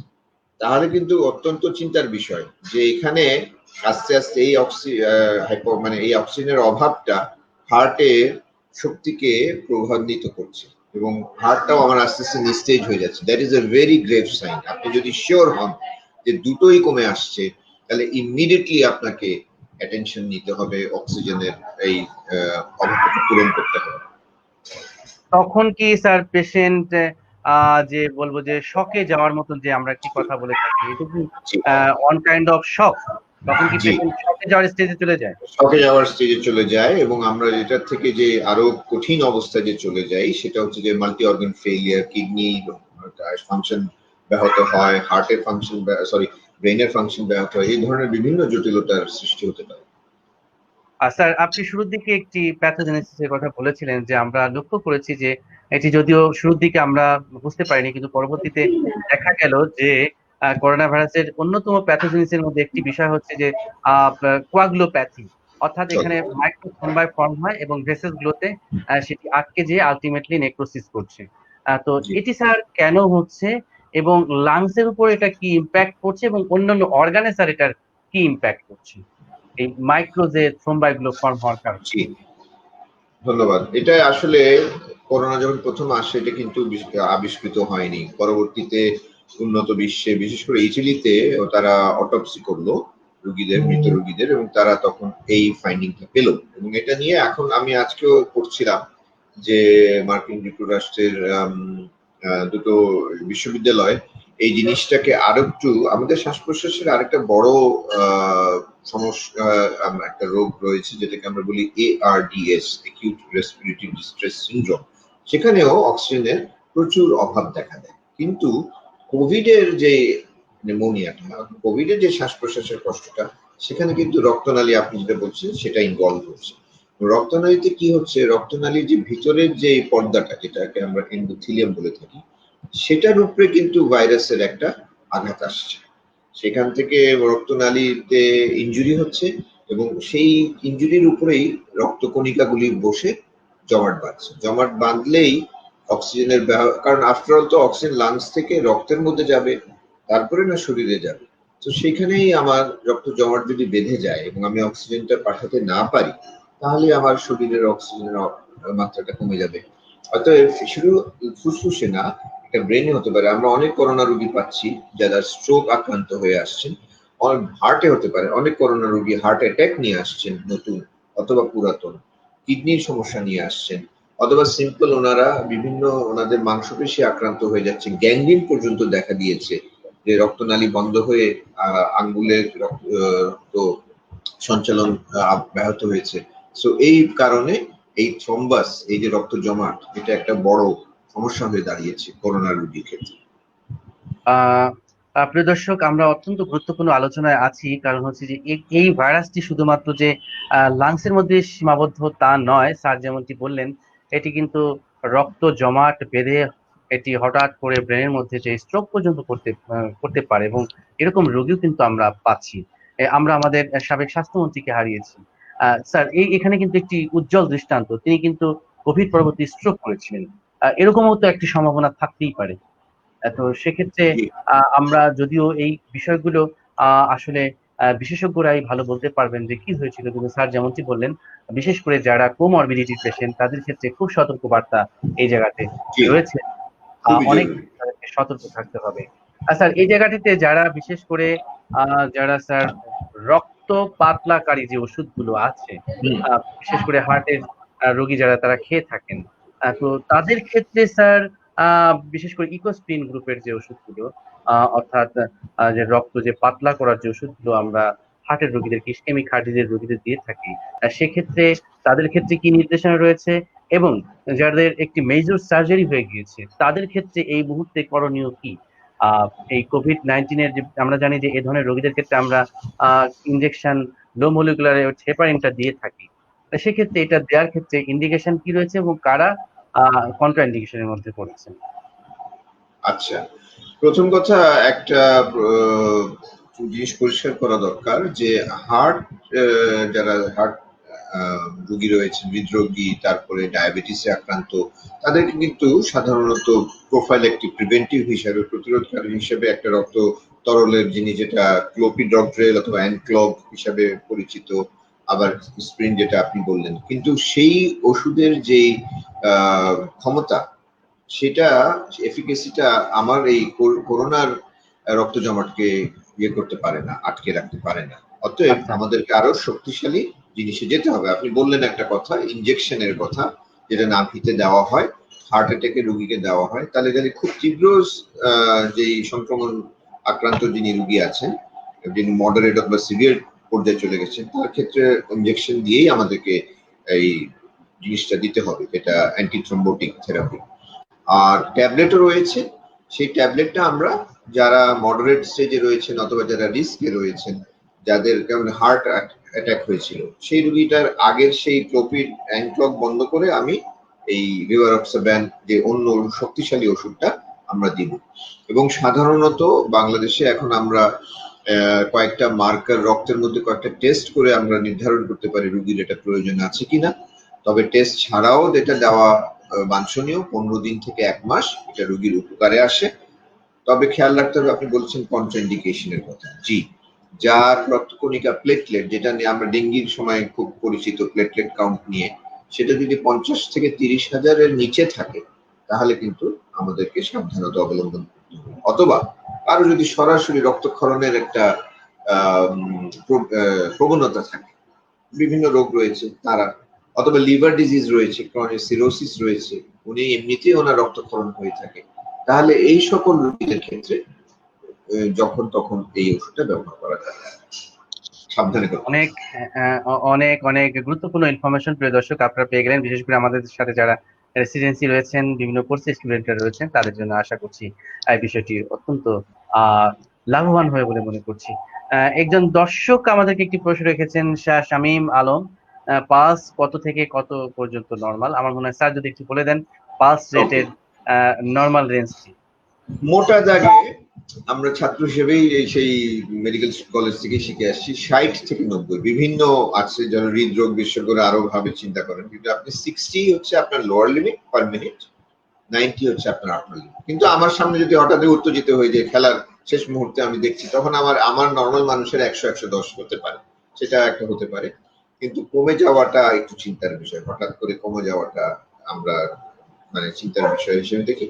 তাহলে কিন্তু অত্যন্ত চিন্তার বিষয় যে এখানে আস্তে আস্তে এই মানে এই অক্সিজেনের অভাবটা হার্টের শক্তিকে প্রভাবিত করছে এবং হার্টটাও আমার আস্তে আস্তে নিস্তেজ হয়ে যাচ্ছে। That is a very grave sign. আপনি যদি শিওর হন যে দুটোই কমে আসছে, তাহলে ইমিডিয়েটলি আপনাকে অ্যাটেনশন নিতে হবে, অক্সিজেনের এই অভাবটা পূরণ করতে হবে। তখন কি স্যার পেশেন্ট যে বলবো যে শকে যাওয়ার মতন যে আমরা একটি কথা বলে থাকি, এটা কি জি ওয়ান কাইন্ড অফ শক? তখন কি জি পেশেন্ট শকে যাওয়ার স্টেজে চলে যায়? শকে যাওয়ার স্টেজে চলে যায় এবং আমরা এটার থেকে যে আরো কঠিন অবস্থায় যে চলে যাই সেটা হচ্ছে যে multi organ failure, kidney function ব্যাহত হয়, হার্টের ফাংশন সরি ব্রেনের ফাংশন ব্যাহত হয়, এই ধরনের বিভিন্ন জটিলতার সৃষ্টি হতে পারে। স্যার আপনি শুরুর দিকে একটি প্যাথোজেনেসিসের কথা বলেছিলেন যে আমরা লক্ষ্য করেছি যে এটি যদিও শুরুর দিকে আমরা বুঝতে পারিনি, কিন্তু পরবর্তীতে দেখা গেল যে করোনা ভাইরাসের অন্যতম প্যাথোজেনেসিসের মধ্যে একটি বিষয় হচ্ছে যে কোয়াগুলোপ্যাথি, অর্থাৎ এখানে মাইক্রোথ্রম্বাই ফর্ম হয় এবং ভেসেল গুলোতে সেটি আটকে যেয়ে আলটিমেটলি নেক্রোসিস করছে। তো জি। এটি স্যার কেন হচ্ছে এবং লাংস এর উপর এটা কি ইম্প্যাক্ট করছে এবং অন্যান্য অর্গানে স্যার এটার কি ইম্প্যাক্ট করছে এই মাইক্রো যে থ্রোম্বাইগুলো ফর্ম হওয়ার কারণে? জি ধন্যবাদ। এটা আসলে করোনা যখন প্রথম আসে এটা কিন্তু আবিষ্কৃত হয়নি। পরবর্তীতে উন্নত বিশ্বে বিশেষ করে ইটালিতে তারা অটোপসি করলো রোগীদের, মৃত রোগীদের, এবং তারা তখন এই ফাইন্ডিংটা পেল। এবং এটা নিয়ে এখন আমি আজকেও পড়ছিলাম যে মার্কিন যুক্তরাষ্ট্রের দুটো বিশ্ববিদ্যালয় এই জিনিসটাকে আরো একটু, আমাদের শ্বাস প্রশ্বাসের আরেকটা বড় সমস্যা, একটা রোগ রয়েছে যেটাকে আমরা বলি ARDS, acute respiratory distress syndrome. সেখানেও অক্সিজেনের প্রচুর অভাব দেখা দেয়। কিন্তু কোভিড এর যে নিউমোনিয়াটা, কোভিড এর যে শ্বাস প্রশ্বাসের কষ্টটা, সেখানে কিন্তু রক্তনালী, আপনি যেটা বলছেন সেটা ইনভলভ হচ্ছে। রক্তনালীতে কি হচ্ছে, রক্তনালীর যে ভিতরের যে পর্দাটা, যেটাকে আমরা এন্ডোথিলিয়াম বলে থাকি, সেটার উপরে কিন্তু ভাইরাসের একটা আঘাত আসছে। সেখান থেকে রক্তনালীতে ইনজুরি হচ্ছে এবং সেই ইনজুরির উপরেই রক্তকণিকাগুলি বসে জমাট বাঁধছে। জমাট বাঁধলেই অক্সিজেনের কারণ আফটার অল তো অক্সিজেন লাংস থেকে রক্তের মধ্যে যাবে, তারপরে না শরীরে যাবে। তো সেখানেই আমার রক্ত জমাট যদি বেঁধে যায় এবং আমি অক্সিজেনটা পাঠাতে না পারি, তাহলে আমার শরীরের অক্সিজেনের মাত্রাটা কমে যাবে। অতএব শুধু ফুসফুসে না, এটা ব্রেনে হতে পারে। আমরা অনেক করোনা রোগী পাচ্ছি যারা স্ট্রোক আক্রান্ত হয়ে আসছেন, হার্টে হতে পারে। অনেক করোনা রোগী হার্ট অ্যাটাক নিয়ে আসছেন, নতুন অথবা পুরাতন, কিডনির সমস্যা নিয়ে আসছেন, অথবা সিম্পল ওনারা বিভিন্ন ওনাদের মাংসপেশি আক্রান্ত হয়ে যাচ্ছে, গ্যাংগ্রিন পর্যন্ত দেখা দিয়েছে, যে রক্তনালী বন্ধ হয়ে আঙ্গুলের রক্ত সঞ্চালন ব্যাহত হয়েছে। সো এই কারণে এই থ্রম্বাস, এই যে রক্ত জমাট, এটা একটা বড় সমস্যা হয়ে দাঁড়িয়েছে করোনা রোগীর ক্ষেত্রে। প্রিয় দর্শক, আমরা অত্যন্ত গুরুত্বপূর্ণ আলোচনায় আছি, কারণ হচ্ছে যে এই ভাইরাসটি শুধুমাত্র যে লাংসের মধ্যে সীমাবদ্ধ তা নয়। স্যার যেমনটি বললেন, এটি কিন্তু রক্ত জমাট বেঁধে এটি হঠাৎ করে ব্রেনের মধ্যে যে স্ট্রোক পর্যন্ত করতে পারে এবং এরকম রোগীও কিন্তু আমরা পাচ্ছি। আমরা আমাদের সাবেক স্বাস্থ্যমন্ত্রীকে হারিয়েছি। স্যার এখানে কিন্তু একটি উজ্জ্বল দৃষ্টান্ত, তিনি কিন্তু কোভিড পরবর্তী স্ট্রোক করেছিলেন। এরকমও তো একটি সম্ভাবনা থাকতেই পারে। তো সেক্ষেত্রে আমরা যদিও এই বিষয়গুলো আসলে বিশেষজ্ঞরাই ভালো বলতে পারবেন যে কি হয়েছিল, কিন্তু স্যার যেমনটি বললেন, বিশেষ করে যারা কোমরবিডিটি পেশেন্ট তাদের ক্ষেত্রে খুব সতর্ক বার্তা এই জায়গাতে রয়েছে। অনেক তাদেরকে সতর্ক থাকতে হবে। স্যার এই জায়গাটিতে যারা বিশেষ করে যারা স্যার রক্ত পাতলাকারী যে ওষুধগুলো আছে, বিশেষ করে হার্টের রোগী যারা তারা খেয়ে থাকেন, তো তাদের ক্ষেত্রে স্যার বিশেষ করে ইকোস্প্রিন গ্রুপের যে ওষুধগুলো, অর্থাৎ যে রক্ত যে পাতলা করার যে ওষুধগুলো আমরা হার্টের রোগীদেরকে, ইসকেমিক হার্ট ডিজিজের রোগীদের দিয়ে থাকি, সেক্ষেত্রে তাদের ক্ষেত্রে কি নির্দেশনা রয়েছে এবং যাদের একটি মেজর সার্জারি হয়ে গিয়েছে তাদের ক্ষেত্রে এই মুহূর্তে করণীয় কি? এই কোভিড-19 এর যে আমরা জানি যে এই ধরনের রোগীদের ক্ষেত্রে আমরা ইনজেকশন লো মলিকুলার হেপারিনটা দিয়ে থাকি। সেক্ষেত্রে এটা দেওয়ার ক্ষেত্রে ইন্ডিকেশন কি রয়েছে এবং কারা কন্ট্রা ইন্ডিকেশনের মধ্যে পড়েছে? আচ্ছা, প্রথম কথা একটা জিনিস পরিষ্কার করা দরকার যে হার্ট, যারা হার্ট রোগী রয়েছে, হৃদরোগী, তারপরে ডায়াবেটিসে আক্রান্ত, তাদেরকে কিন্তু সাধারণত প্রোফাইলেক্টিভ প্রিভেন্টিভ হিসাবে, প্রতিরোধকারী হিসেবে একটা রক্ত তরলের জিনিস, যেটা ক্লোপিডগ্রেল অথবা অ্যানক্লগ হিসাবে পরিচিত, আবার স্প্রিন যেটা আপনি বললেন, কিন্তু সেই ওষুধের যে ক্ষমতা, সেটা এফিকেসিটা আমার এই করোনার রক্ত জমাটকে ইয়ে করতে পারে না, আটকে রাখতে পারে না। অতএব আচ্ছা। আমাদেরকে আরো শক্তিশালী জিনিসে যেতে হবে। আপনি বললেন একটা কথা, ইনজেকশনের কথা, যেটা নাভিতে দেওয়া হয়, হার্ট অ্যাটাকে রোগীকে দেওয়া হয়, তাহলে যদি খুব তীব্র যেই সংক্রমণ আক্রান্ত যিনি রোগী আছেন, যিনি মডারেট অথবা সিভিয়ার পর্যায়ে চলে গেছেন, তার ক্ষেত্রে ইনজেকশন দিয়েই আমাদেরকে এই জিনিসটা দিতে হবে, যেটা অ্যান্টিথ্রম্বোটিক থেরাপি। আর ট্যাবলেটও রয়েছে, সেই ট্যাবলেটটা আমরা যারা মডারেট স্টেজে রয়েছেন অথবা যারা রিস্কে রয়েছেন, যাদের কেমন হার্ট অ্যাটাক হয়েছিল, সেই রোগীটার আগের সেই ক্লোপিড অ্যানক্লক বন্ধ করে আমি এই রিভারক্সাব্যান যে অন্য শক্তিশালী ওষুধটা আমরা দিব। এবং সাধারণত বাংলাদেশে এখন আমরা কয়েকটা মার্কার, রক্তের মধ্যে কয়েকটা টেস্ট করে আমরা নির্ধারণ করতে পারি রোগীর এটা প্রয়োজন আছে কিনা। তবে টেস্ট ছাড়াও যেটা দেওয়া বাঞ্ছনীয়, 15 দিন থেকে 1 মাস, এটা রোগীর উপকারে আসে। তবে খেয়াল রাখতে হবে, আপনি বলছেন কন্ট্রাইন্ডিকেশনের কথা। জি, যার রক্তকণিকা প্লেটলেট, যেটা নিয়ে আমরা ডেঙ্গির সময় খুব পরিচিত, প্লেটলেট কাউন্ট নিয়ে, সেটা যদি 50 থেকে 30 হাজারের নিচে থাকে, তাহলে কিন্তু আমাদেরকে সাবধানতা অবলম্বন করতে হবে। অথবা কারো যদি সরাসরি রক্তক্ষরণের একটা প্রবণতা থাকে, বিভিন্ন রোগ রয়েছে তারা, অথবা লিভার ডিজিজ রয়েছে, ক্রনিক সিরোসিস রয়েছে, উনি এমনিতেই ওনার রক্তক্ষরণ হয়ে থাকে, তাহলে এই সকল রোগীদের ক্ষেত্রে যখন তখন এই ওষুধটা ব্যবহার করা যায়। সাবধানে করতে হবে। অনেক অনেক অনেক গুরুত্বপূর্ণ ইনফরমেশন প্রিয় দর্শক আপনারা পেয়ে গেলেন, বিশেষ করে আমাদের সাথে যারা রেসিডেন্সি রয়েছেন, বিভিন্ন কোর্সের স্টুডেন্টরা রয়েছেন, তাদের জন্য আশা করছি এই বিষয়টি অত্যন্ত লাভবান হবে বলে মনে করছি। একজন দর্শক আমাদেরকে একটি প্রশ্ন রেখেছেন, শাহ শামীম আলম, পালস কত থেকে কত পর্যন্ত নরমাল? আমার মনে হয় স্যার যদি একটু বলে দেন পালস রেটের নরমাল রেঞ্জটি। মোটা দাগে আমরা ছাত্র হিসেবেই সেই মেডিকেল কলেজ থেকে শিখে আসছি 60 থেকে 90। বিভিন্ন আছে যারা হৃদরোগ বিশেষজ্ঞরা আরো ভাবে চিন্তা করেন, কিন্তু আপনি 60 হচ্ছে আপনার লোয়ার লিমিট পার মিনিট, 90 হচ্ছে আপনার আপার লিমিট। কিন্তু আমার সামনে যদি হঠাৎ উত্তেজিত হয়ে যায়, খেলার শেষ মুহূর্তে আমি দেখছি, তখন আমার নর্মাল মানুষের 100-110 হতে পারে, সেটা একটা হতে পারে। কিন্তু কমে যাওয়াটা একটু চিন্তার বিষয়, হঠাৎ করে কমে যাওয়াটা আমরা মানে চিন্তার বিষয় হিসেবে দেখি।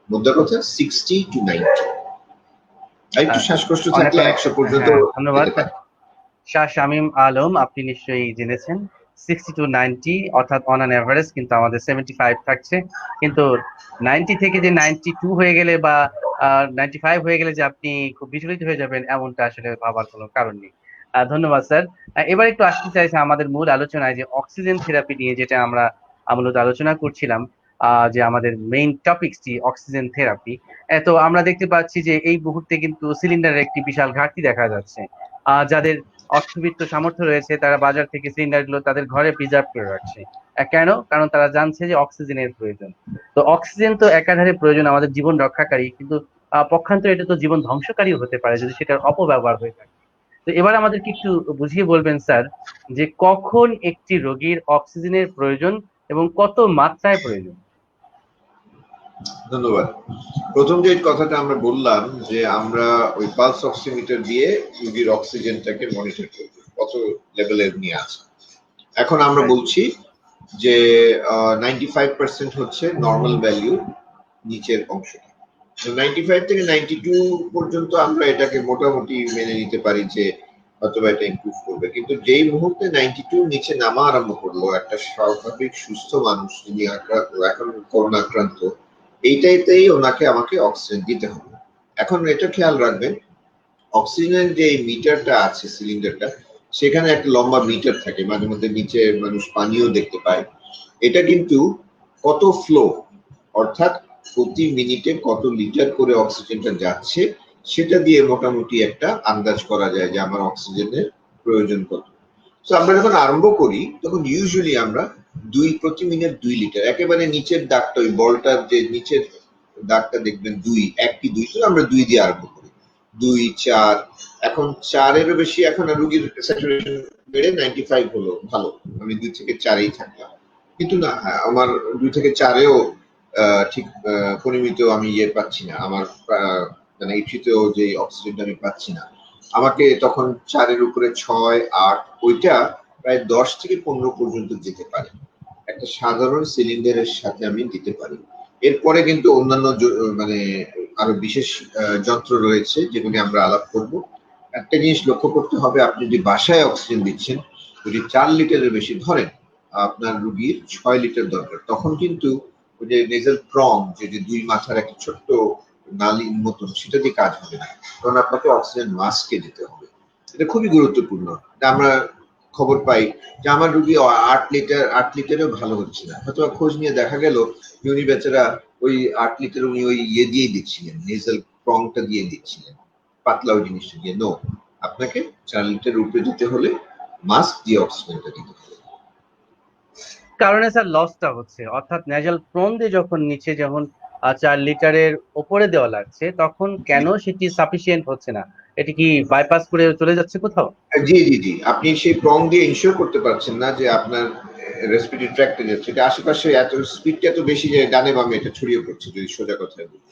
মুদ্রা কথা 60 to 90। একটু শ্বাসকষ্ট থাকলে 100 পর্যন্ত ধন্যবাদ। যেতে পারে। শাহ শামীম আলম, আপনি নিশ্চয়ই জেনেছেন 60 to 90 অর্থাৎ অন অ্যান এভারেজ কিন্তু আমাদের 75 থাকছে, কিন্তু 90 থেকে যে 92 হয়ে গেলে বা 95 হয়ে গেলে যে আপনি খুব বিচলিত হয়ে যাবেন, এমনটা আসলে ভাবার কোনো কারণ নেই। ধন্যবাদ স্যার। এবার একটু আসতে চাইছি আমাদের মূল আলোচনায়, যে অক্সিজেন থেরাপি নিয়ে যেটা আমরা মূলত আলোচনা করছিলাম, যে আমাদের মেইন টপিকসটি অক্সিজেন থেরাপি। তো আমরা দেখতে পাচ্ছি যে এই মুহূর্তে কিন্তু সিলিন্ডারের একটি বিশাল ঘাটতি দেখা যাচ্ছে। যাদের অর্থবিত্ত সামর্থ্য রয়েছে, তারা বাজার থেকে সিলিন্ডার গুলো তাদের ঘরে প্রিজার্ভ করে রাখছে। কেন? কারণ তারা জানছে যে অক্সিজেনের প্রয়োজন। তো অক্সিজেন তো একাধারে প্রয়োজন, আমাদের জীবন রক্ষাকারী, কিন্তু পক্ষান্তরে এটা তো জীবন ধ্বংসকারীও হতে পারে যদি সেটার অপব্যবহার হয়ে থাকে। তো এবার আমাদেরকে একটু বুঝিয়ে বলবেন স্যার, যে কখন একটি রোগীর অক্সিজেনের প্রয়োজন এবং কত মাত্রায় প্রয়োজন? ধন্যবাদ। প্রথম যে কথাটা আমরা বললাম, যে আমরা ওই পালস অক্সিমিটার দিয়ে রোগীর অক্সিজেনটাকে মনিটর করব, কত লেভেলের নিয়ে আছে। এখন আমরা বলছি যে 95% হচ্ছে নর্মাল ভ্যালু, নিচের অংশটা। 95 থেকে 92 পর্যন্ত আমরা এটাকে মোটামুটি মেনে নিতে পারি যে অথবা এটা ইমপ্রুভ করবে। কিন্তু যেই মুহূর্তে 92 নিচে নামা আরম্ভ করলো, একটা স্বাভাবিক সুস্থ মানুষ যিনি এখন করোনা আক্রান্ত, এইটাইতেই ওনাকে আমাকে অক্সিজেন দিতে হবে। এখন এটা খেয়াল রাখবেন, অক্সিজেনের যে মিটারটা আছে সিলিন্ডারটা, সেখানে একটা লম্বা মিটার থাকে, মাঝে মধ্যে নিচে মানুষ পানিও দেখতে পায়। এটা কিন্তু কত ফ্লো, অর্থাৎ প্রতি মিনিটে কত লিটার করে অক্সিজেনটা যাচ্ছে, সেটা দিয়ে মোটামুটি একটা আন্দাজ করা যায় যে আমার অক্সিজেনের প্রয়োজন কত। তো আমরা যখন আরম্ভ করি তখন ইউজুয়ালি আমরা প্রতি মিনিট 2 লিটার, একেবারে নিচের দাগটা, ওই বলটার যে নিচের দাগটা দেখবেন 1 কি 2, তো আমরা 2 দিয়ে আরম্ভ করি, 2, 4। এখন 4-এরও বেশি, এখন রোগীর স্যাচুরেশন বেড়ে 95 হলো, ভালো, আমি 2 থেকে 4-এই থাকলাম। কিন্তু না, আমার 2 থেকে 4-এও ঠিক পরিমিত আমি পাচ্ছি না, আমার মানে ইচ্ছিত যে অক্সিজেনটা আমি পাচ্ছি না। আমাকে তখন 4-এর উপরে 6, 8, ওইটা প্রায় 10 থেকে 15 পর্যন্ত যেতে পারে। একটা সাধারণ সিলিন্ডারের সাথে আমি দিতে পারি। এরপরে কিন্তু অন্যান্য মানে আরো বিশেষ যন্ত্র রয়েছে যেগুলি আমরা আলাপ করব। একটা জিনিস লক্ষ্য করতে হবে, আপনি যদি বাসায় অক্সিজেন দিচ্ছেন, যদি 4 লিটারের বেশি ধরেন, আপনার রুগীর 6 লিটার দরকার। তখন কিন্তু ওই যে নেজাল প্রং, যে দুই মাথার একটা ছোট্ট নালীর মতন, সেটা দিয়ে কাজ হবে না, কারণ আপনাকে অক্সিজেন মাস্কে দিতে হবে। এটা খুবই গুরুত্বপূর্ণ। আমরা খবর পাই যে আমার রুগী 8 লিটারেও ভালো হচ্ছে না, হয়তো খোঁজ নিয়ে দেখা গেল যে উনি বেচারা ওই 8 লিটার উনি ওই দিয়েই দিচ্ছিলেন, নেজাল প্রংটা দিয়ে দিচ্ছিলেন, পাতলা ওই জিনিসটা দিয়ে। নো, আপনাকে 4 লিটার উপরে দিতে হলে মাস্ক দিয়ে অক্সিজেনটা দিতে হবে। কারণে স্যার লসটা হচ্ছে, অর্থাৎ নেজাল প্রন দিয়ে যখন নিচে যখন 4 লিটারের ওপরে দেওয়া লাগছে, তখন কেন সেটি সাফিসিয়েন্ট হচ্ছে না? এটি কি বাইপাস করে চলে যাচ্ছে কোথাও? জি জি জি, আপনি সেই প্রং দিয়ে ইনশিওর করতে পারছেন না যে আপনার রেসপিরেটরি ট্র্যাক্টে যাচ্ছে, এটা আশেপাশে এত স্পিডটা এত বেশি যে ডানে বামে এটা ছড়িয়ে পড়ছে, যদি সোজা কথায় বলি।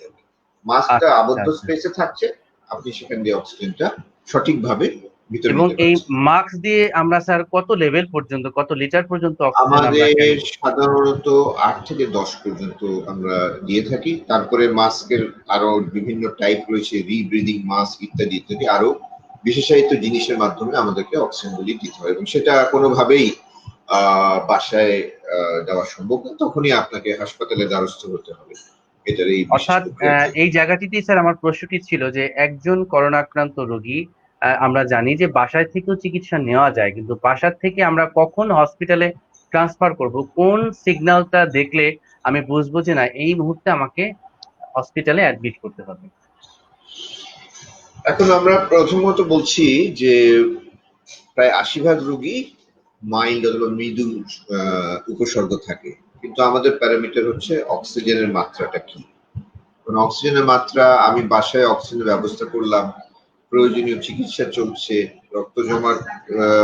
মাস্কটা আচ্ছা আবদ্ধ আচ্ছা। স্পেসে থাকছে, আপনি সেখান দিয়ে অক্সিজেনটা সঠিকভাবে ভিতরে এবং নিতে এই পারছেন। মাস্ক দিয়ে আমরা স্যার কত লেভেল পর্যন্ত, কত লিটার পর্যন্ত অক্সিজেন আমরা আমাদের ক্যারি করতে পারি? সাধারণত 8 থেকে 10 পর্যন্ত আমরা দিয়ে থাকি। তারপরে মাস্কের আরো বিভিন্ন টাইপ রয়েছে, রিব্রিদিং মাস্ক ইত্যাদি ইত্যাদি, আরো বিশেষায়িত জিনিসের মাধ্যমে আমাদেরকে অক্সিজেনগুলি দিতে হয়, এবং সেটা কোনোভাবেই বাসায় দেওয়া সম্ভব না। তখনই আপনাকে হাসপাতালে দ্বারস্থ হতে হবে এটার এই বিশেষ অর্থাৎ প্রক্রিয়ার জন্য। এই জায়গাটিতেই স্যার আমার প্রশ্নটি ছিল যে একজন করোনা আক্রান্ত রোগী, আমরা জানি যে বাসায় থেকেও চিকিৎসা নেওয়া যায়, কিন্তু বাসার থেকে আমরা কখন হসপিটালে ট্রান্সফার করব, কোন সিগন্যালটা দেখলে আমি বুঝবো যে না এই মুহূর্তে আমাকে হসপিটালে অ্যাডমিট করতে হবে? এখন আমরা প্রথমত বলছি যে প্রায় 80% রোগী মাইল্ড অথবা মৃদু উপসর্গ থাকে, কিন্তু আমাদের প্যারামিটার হচ্ছে অক্সিজেনের মাত্রাটা কি। কারণ অক্সিজেনের মাত্রা, আমি বাসায় অক্সিজেনের ব্যবস্থা করলাম, প্রয়োজনীয় চিকিৎসা চলছে, রক্ত জমার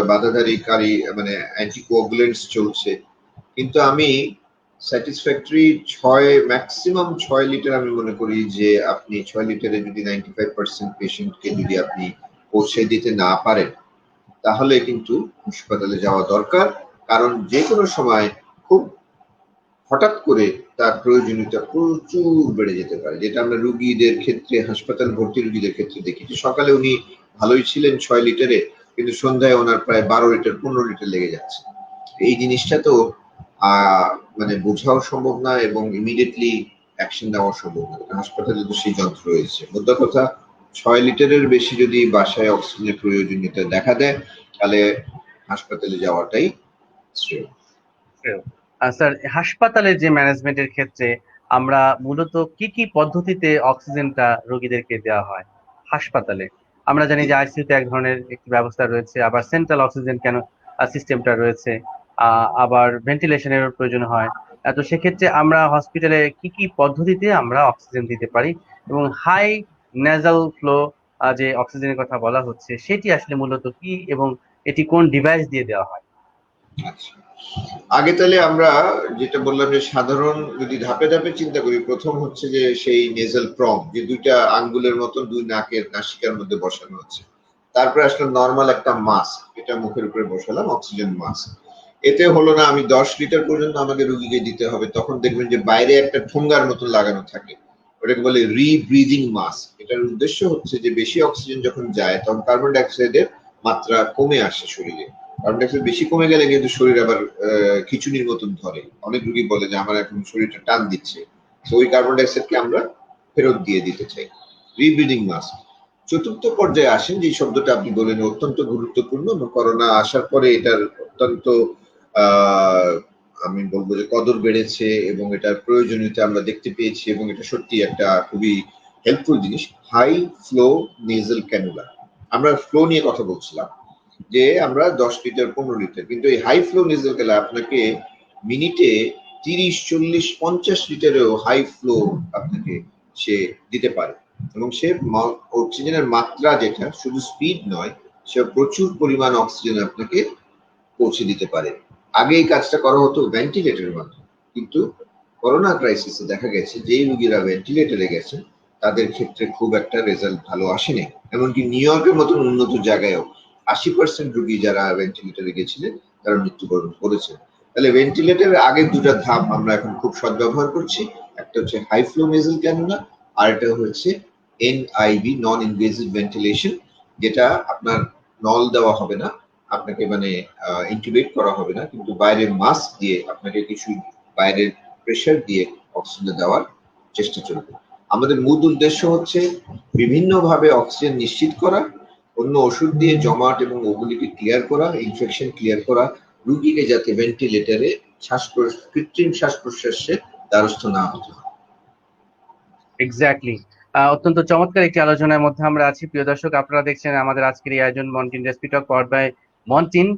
বাধাদারীকারী মানে অ্যান্টিকোয়াগুলেন্টস চলছে, কিন্তু আমি স্যাটিসফ্যাক্টরি 6 লিটার, আমি মনে করি যে আপনি 6 লিটারে যদি 95% পেশেন্টকে যদি আপনি পৌঁছে দিতে না পারেন, তাহলে কিন্তু হাসপাতালে যাওয়া দরকার। কারণ যে কোনো সময় খুব হঠাৎ করে তার প্রয়োজনীয়তা প্রচুর বেড়ে যেতে পারে, যেটা আমরা রুগীদের ক্ষেত্রে, হাসপাতাল ভর্তি রুগীদের ক্ষেত্রে দেখি যে সকালে উনি ভালোই ছিলেন 6 লিটারে, কিন্তু সন্ধ্যায় ওনার প্রায় 12 লিটার 15 লিটার লেগে যাচ্ছে। এই জিনিসটা তো মানে বোঝাও সম্ভব না এবং ইমিডিয়েটলি অ্যাকশন নেওয়া সম্ভব না। হাসপাতালে তো সেই যন্ত্র রয়েছে। মোদ্দা কথা, 6 লিটারের বেশি যদি বাসায় অক্সিজেনের প্রয়োজনীয়তা দেখা দেয়, তাহলে হাসপাতালে যাওয়াটাই শ্রেয়। স্যার, হাসপাতালের যে ম্যানেজমেন্টের ক্ষেত্রে আমরা মূলত কি কি পদ্ধতিতে অক্সিজেনটা রোগীদেরকে দেওয়া হয় হাসপাতালে? আমরা জানি যে আইসিইউতে এক ধরনের একটি ব্যবস্থা রয়েছে, আবার সেন্ট্রাল অক্সিজেন কেন সিস্টেমটা রয়েছে, আবার ভেন্টিলেশনের প্রয়োজন হয়। তো সেক্ষেত্রে আমরা হসপিটালে কি কি পদ্ধতিতে আমরা অক্সিজেন দিতে পারি, এবং হাই নেজাল ফ্লো যে অক্সিজেনের কথা বলা হচ্ছে সেটি আসলে মূলত কি, এবং এটি কোন ডিভাইস দিয়ে দেওয়া হয়? আচ্ছা, আগে তাহলে আমরা যেটা বললাম যে সাধারণ যদি ধাপে ধাপে চিন্তা করি, প্রথম হচ্ছে যে সেই নেজাল প্রং, যে দুইটা আঙ্গুলের মতন দুই নাকের নাসিকার মধ্যে বসানো হচ্ছে। তারপরে আসলে নর্মাল একটা মাস্ক, এটা মুখের উপরে বসালাম, অক্সিজেন মাস্ক। এতে হলো না, আমি 10 লিটার পর্যন্ত আমাদের রুগীকে দিতে হবে, তখন দেখবেন যে বাইরে একটা ঠোঙ্গার মতন লাগানো থাকে, ওটাকে বলে রিব্রিদিং মাস্ক। এটার উদ্দেশ্য হচ্ছে যে বেশি অক্সিজেন যখন যায় তখন কার্বন ডাইঅক্সাইডের মাত্রা কমে আসে শরীরে। কার্বন ডাইঅক্সাইড বেশি কমে গেলে কিন্তু শরীর আবার খিচুনির মতন ধরে। অনেক রোগী বলে যে আমার এখন শরীরটা টান দিচ্ছে, তো ওই কার্বন ডাইঅক্সাইডকে আমরা ফেরত দিয়ে দিতে চাই, রিব্রিদিং মাস্ক। চতুর্থ পর্যায়ে আসেন যে শব্দটা আপনি বলেন, অত্যন্ত গুরুত্বপূর্ণ। করোনা আসার পরে এটার অত্যন্ত আমি বলবো যে কদর বেড়েছে এবং এটার প্রয়োজনীয়তা আমরা দেখতে পেয়েছি, এবং এটা সত্যি একটা খুবই হেল্পফুল জিনিস, হাই ফ্লো নেজাল ক্যানুলা। আমরা ফ্লো নিয়ে কথা বলছিলাম যে আমরা 10 লিটার 15 লিটার, কিন্তু এই হাই ফ্লো নেজাল ক্যানুলা আপনাকে মিনিটে 30 40 50 লিটারেও হাই ফ্লো আপনাকে সে দিতে পারে, এবং সে অক্সিজেনের মাত্রা, যেটা শুধু স্পিড নয়, সে প্রচুর পরিমাণ অক্সিজেন আপনাকে পৌঁছে দিতে পারে। আগে এই কাজটা করা হতো ভেন্টিলেটরের মাধ্যমে, কিন্তু করোনা ক্রাইসিসে দেখা গেছে যে রোগীরা ভেন্টিলেটরে গেছে তাদের ক্ষেত্রে খুব একটা রেজাল্ট ভালো আসেনি। এমনকি নিউ ইয়র্কের মতন উন্নত জায়গায়ও 80% রোগী যারা ভেন্টিলেটরে গেছিলেন তারা মৃত্যুবরণ করেছেন। তাহলে ভেন্টিলেটরের আগের দুটা ধাপ আমরা এখন খুব সদ্ব্যবহার করছি। একটা হচ্ছে হাই ফ্লো নেজাল ক্যানুলা, আর এটা হচ্ছে এনআইভি, নন ইনভেসিভ ভেন্টিলেশন, যেটা আপনার নল দেওয়া হবে না, আপনাকে মানে ইনটিউবেট করা হবে না, কিন্তু বাইরে মাস্ক দিয়ে আপনাকে কিছু বাইরের প্রেসার দিয়ে অক্সিজেন দেওয়ার চেষ্টা চলবে। আমাদের মূল উদ্দেশ্য হচ্ছে বিভিন্নভাবে অক্সিজেন নিশ্চিত করা, অন্য ওষুধ দিয়ে জমাট এবং ওগুলিকে ক্লিয়ার করা, ইনফেকশন ক্লিয়ার করা, রুগীকে যাতে ভেন্টিলেটরে কৃত্রিম শ্বাস প্রশ্বাসে দ্বারস্থ না হতে হয়। এক্স্যাক্টলি। অত্যন্ত চমৎকার একটি আলোচনার মধ্যে আমরা আছি। প্রিয় দর্শক, আপনারা দেখছেন আমাদের আজকের এই আয়োজন মন্টিন রেসপিটক পাওয়ার্ড বাই মন্টিন,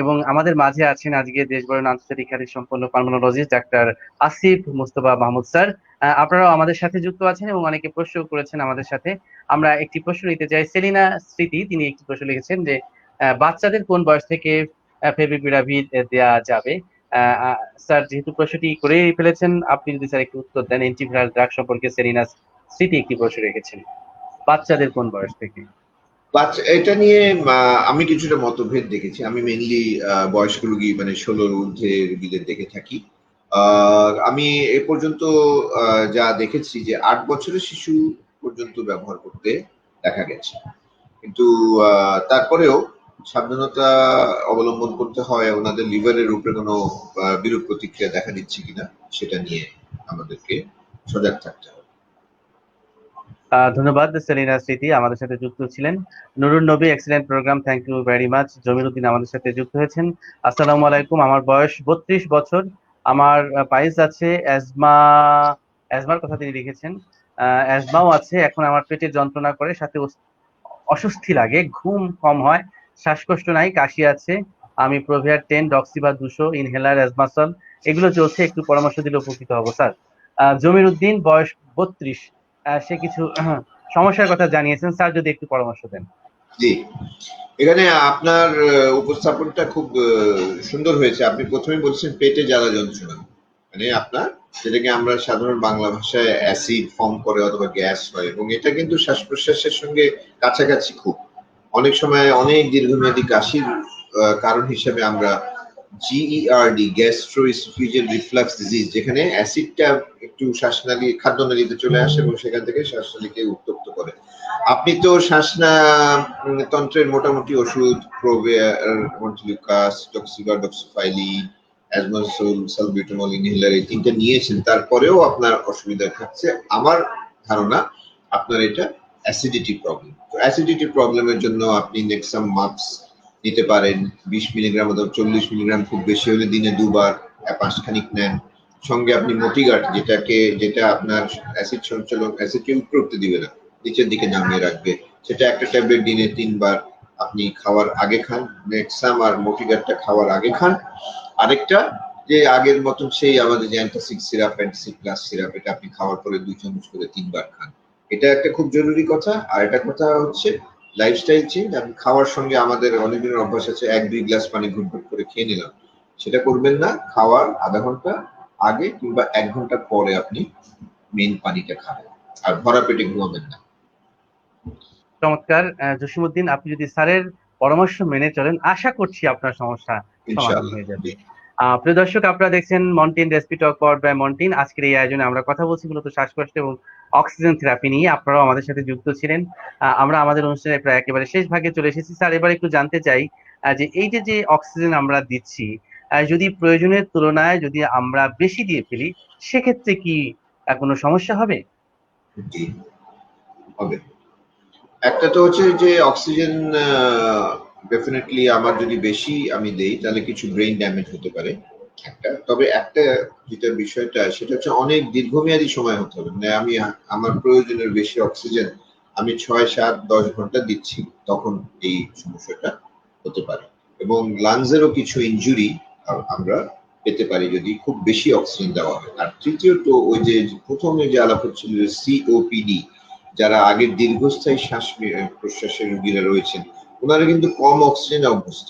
এবং আমাদের মাঝে আছেন আজকে দেশবরণ আন্তর্জাতিক খ্যাতি সম্পন্ন pulmonologist doctor Asif Mustafa Mahmud sir. আপনারাও আমাদের সাথে যুক্ত আছেন এবং অনেকে প্রশ্ন করেছেন আমাদের সাথে। আমরা একটি প্রশ্ন নিতে চাই। সেলিনা স্মৃতি তিনি একটি প্রশ্ন লিখেছেন যে বাচ্চাদের কোন বয়স থেকে ফেভিপিরাভির দেয়া যাবে? স্যার যেহেতু প্রশ্নটি করেই ফেলেছেন, আপনি যদি স্যার একটু উত্তর দেন। এন্টিভাইরাল ড্রাগ সম্পর্কে সেলিনা স্মৃতি একটি প্রশ্ন রেখেছেন, বাচ্চাদের কোন বয়স থেকে? বাচ্চা এটা নিয়ে আমি কিছুটা মতভেদ দেখেছি। আমি মেইনলি বয়স্ক রোগী মানে 16 ঊর্ধ্বে রোগীদের দেখে থাকি। আমি এ পর্যন্ত যা দেখেছি যে 8 বছরের শিশু পর্যন্ত ব্যবহার করতে দেখা গেছে, কিন্তু তারপরেও সাবধানতা অবলম্বন করতে হয়। ওনাদের লিভারের উপরে কোনো বিরূপ প্রতিক্রিয়া দেখা দিচ্ছে কিনা সেটা নিয়ে আমাদেরকে সজাগ থাকতে হবে। ধন্যবাদ সেলিনা স্মৃতি আমাদের সাথে যুক্ত ছিলেন। Nurun Nabi, excellent program, thank you very much. Jamiruddin আমাদের সাথে যুক্ত হয়েছেন। আসসালামু আলাইকুম, আমার বয়স 32 বছর, আমার পাইলস আছে, অ্যাজমার কথা তিনি লিখেছেন, অ্যাজমাও আছে। এখন আমার পেটে যন্ত্রণা করে, সাথে অস্বস্তি লাগে, ঘুম কম হয়, শ্বাসকষ্ট নাই, কাশি আছে। আমি প্রোভিয়ার 10, ডক্সিবা 200, ইনহেলার, অ্যাজমাসল এগুলো চলছে, একটু পরামর্শ দিলে উপকৃত হবো স্যার। জমির উদ্দিন, বয়স 32, সে কিছু সমস্যার কথা জানিয়েছেন, স্যার যদি একটু পরামর্শ দেন। জি, এখানে আপনার উপস্থাপনটা খুব সুন্দর হয়েছে। আপনি প্রথমে বলছেন পেটে জ্বালা যন্ত্রণা, মানে আপনার যেটাকে আমরা সাধারণ বাংলা ভাষায় অ্যাসিড ফর্ম করে অথবা গ্যাস হয়, এবং এটা কিন্তু শ্বাস প্রশ্বাসের সঙ্গে কাছাকাছি খুব। অনেক সময় অনেক দীর্ঘমেয়াদী কাশির কারণ হিসেবে আমরা জিইআরডি, গ্যাস্ট্রোইসোফেজিয়াল রিফ্লাক্স ডিজিজ, যেখানে অ্যাসিডটা একটু শ্বাসনালী খাদ্যনালীতে চলে আসে এবং সেখান থেকে শ্বাসনালীকে উত্তপ্ত করে। আপনি তো তন্ত্রের মোটামুটি ওষুধ প্রোভিয়ার, মন্টিলুকাস, ডক্সিবা, ডক্সিফাইলিন, অ্যাজমাসোল, সালবিউটামল, ইনহেলার এই তিনটা নিয়েছেন, তারপরেও আপনার অসুবিধা থাকছে। আমার ধারণা আপনার এটা অ্যাসিডিটি প্রবলেম। তো অ্যাসিডিটি প্রবলেমের জন্য আপনি নেক্সাম মাক্স নিতে পারেন 20 মিলিগ্রাম অথবা 40 মিলিগ্রাম, খুব বেশি হলে দিনে 2 বার, মাসখানিক নেন। সঙ্গে আপনি মোটিগাট, যেটা আপনার অ্যাসিড সঞ্চালন, অ্যাসিডকে উপরে উঠতে দিবে না, নিচের দিকে নামিয়ে রাখবে, সেটা একটা ট্যাবলেট দিনে 3 বার আপনি খাওয়ার আগে খান। নেক্সাম আর মোটিগাটটা খাওয়ার আগে খান। আরেকটা যে আগের মতন সেই আমাদের যে antacid syrup, antacid plus syrup, এটা আপনি খাওয়ার পরে 2 চামচ করে 3 বার খান। এটা একটা খুব জরুরি কথা। আর একটা কথা হচ্ছে লাইফস্টাইল চেঞ্জ। আপনি খাওয়ার সঙ্গে আমাদের অনেকদিনের অভ্যাস আছে 1-2 গ্লাস পানি ঘুটঘুট করে খেয়ে নিলাম, সেটা করবেন না। খাওয়ার আধা ঘন্টা আগে কিংবা 1 ঘন্টা পরে আপনি মেন পানিটা খাবেন, আর ভরা পেটে ঘুমাবেন না। চমৎকার। জসিমউদ্দিন, আপনি যদি স্যারের পরামর্শ মেনে চলেন, আশা করছি আপনার সমস্যা সমাধান ইনশাআল্লাহ। হয়ে যাবে। প্রিয় দর্শক, আপনারা দেখছেন মন্টিন রেসপিটক পাওয়ার্ড বাই মন্টিন। আজকের এই আয়োজনে আমরা কথা বলছি মূলত শ্বাসকষ্ট এবং অক্সিজেন থেরাপি নিয়ে। আপনারাও আমাদের সাথে যুক্ত ছিলেন। আমরা আমাদের অনুষ্ঠানে প্রায় একেবারে শেষ ভাগে চলে এসেছি। স্যার, এবার একটু জানতে চাই যে এই যে অক্সিজেন আমরা দিচ্ছি, যদি প্রয়োজনের তুলনায় যদি আমরা বেশি দিয়ে ফেলি, সেক্ষেত্রে কি কোনো সমস্যা হবে? জি, হবে। একটা তো হচ্ছে যে অক্সিজেন ডেফিনেটলি আমার যদি বেশি আমি দেই তাহলে কিছু ব্রেইন ড্যামেজ হতে পারে একটা। তবে একটা যেটা বিষয়টা সেটা হচ্ছে অনেক দীর্ঘমেয়াদী সময় হতে হবে। মানে আমি আমার প্রয়োজনের বেশি অক্সিজেন আমি 6, 7, 10 ঘন্টা দিচ্ছি, তখন এই সমস্যাটা হতে পারে। এবং লাংসেরও কিছু ইনজুরি আমরা পেতে পারি যদি খুব বেশি অক্সিজেন দেওয়া হয়। আর তৃতীয়ত ওই যে প্রথমে যে আলাপ হচ্ছিল সিওপিডি, যারা আগে দীর্ঘস্থায়ী শ্বাস প্রশ্বাসের রোগীরা রয়েছেন, ওনারা কিন্তু কম অক্সিজেনে অভ্যস্ত।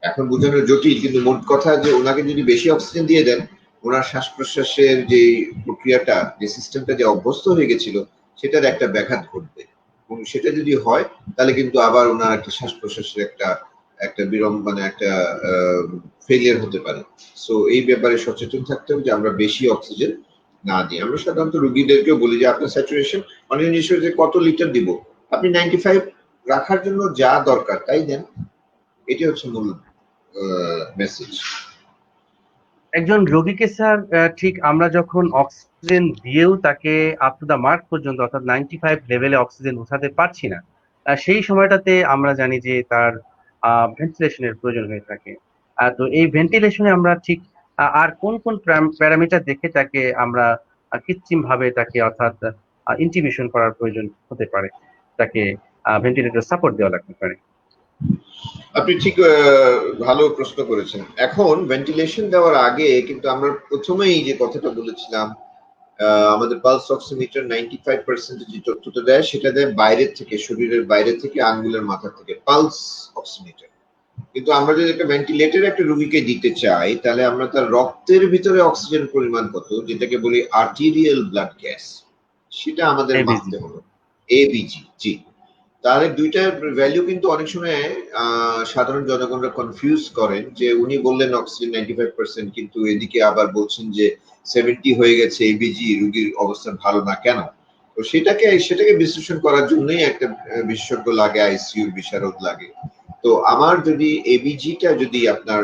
এখন বোঝানো জটিল, কিন্তু মোট কথা যে ওনাকে যদি বেশি অক্সিজেন দিয়ে দেন, ওনার শ্বাস প্রশ্বাসের যে প্রক্রিয়াটা, যে সিস্টেমটা যে অভ্যস্ত হয়ে গেছিল, সেটার একটা ব্যাঘাত ঘটবে। এবং সেটা যদি হয় তাহলে কিন্তু আবার ওনার একটা শ্বাস প্রশ্বাসের একটা একটা মানে একটা ফেলিয়ার হতে পারে। সো এই ব্যাপারে সচেতন থাকতে হবে যে আমরা বেশি অক্সিজেন না দিই। আমরা সাধারণত রোগীদেরকেও বলি যে আপনার স্যাচুরেশন অনেক জিনিস যে কত লিটার দিব, আপনি 95 রাখার জন্য যা দরকার তাই দেন। এটি হচ্ছে মূল মেসেজ। একজন রোগীকে স্যার ঠিক আমরা যখন অক্সিজেন দিয়েও তাকে আপ টু দা মার্ক পর্যন্ত অর্থাৎ 95 লেভেলে অক্সিজেন উঠাতে পারছি না, সেই সময়টাতে আমরা জানি যে তার ভেন্টিলেশনের প্রয়োজন হয়ে থাকে। তো এই ভেন্টিলেশনে আমরা ঠিক আর কোন কোন প্যারামিটার দেখে তাকে আমরা কৃত্রিম ভাবে তাকে অর্থাৎ ইন্টিবিউশন করার প্রয়োজন হতে পারে, তাকে ভেন্টিলেটর সাপোর্ট দেওয়া লাগতে পারে? আপনি ঠিক ভালো প্রশ্ন করেছেন। এখন ভেন্টিলেশন দেওয়ার আগে কিন্তু আমরা প্রথমেই যে কথাটা বলেছিলাম, আমাদের পালস অক্সিমিটার 95% যে তথ্যটা দেয় সেটা দেয় বাইরের থেকে, শরীরের বাইরে থেকে, আঙ্গুলের মাথা থেকে, পালস অক্সিমিটার। কিন্তু আমরা যদি একটা ভেন্টিলেটর একটা রোগীকে দিতে চাই তাহলে আমরা তার রক্তের ভিতরে অক্সিজেন পরিমাণ কত, যেটাকে বলি আর্টেরিয়াল ব্লাড গ্যাস, সেটা আমাদের মাপতে হলো, এবিজি। জি, তাহলে দুইটার ভ্যালু কিন্তু অনেক সময় সাধারণ জনগণরা কনফিউজ করেন যে উনি বললেন অক্সিজেন 95%, কিন্তু এদিকে আবার বলছেন যে 70 হয়ে গেছে এবিজি, রোগীর অবস্থা ভালো না কেন? তো সেটাকে বিশ্লেষণ করার জন্যই একটা বিশেষজ্ঞ লাগে, আইসিইউ বিশারদ লাগে। তো আমার যদি এবিজিটা যদি আপনার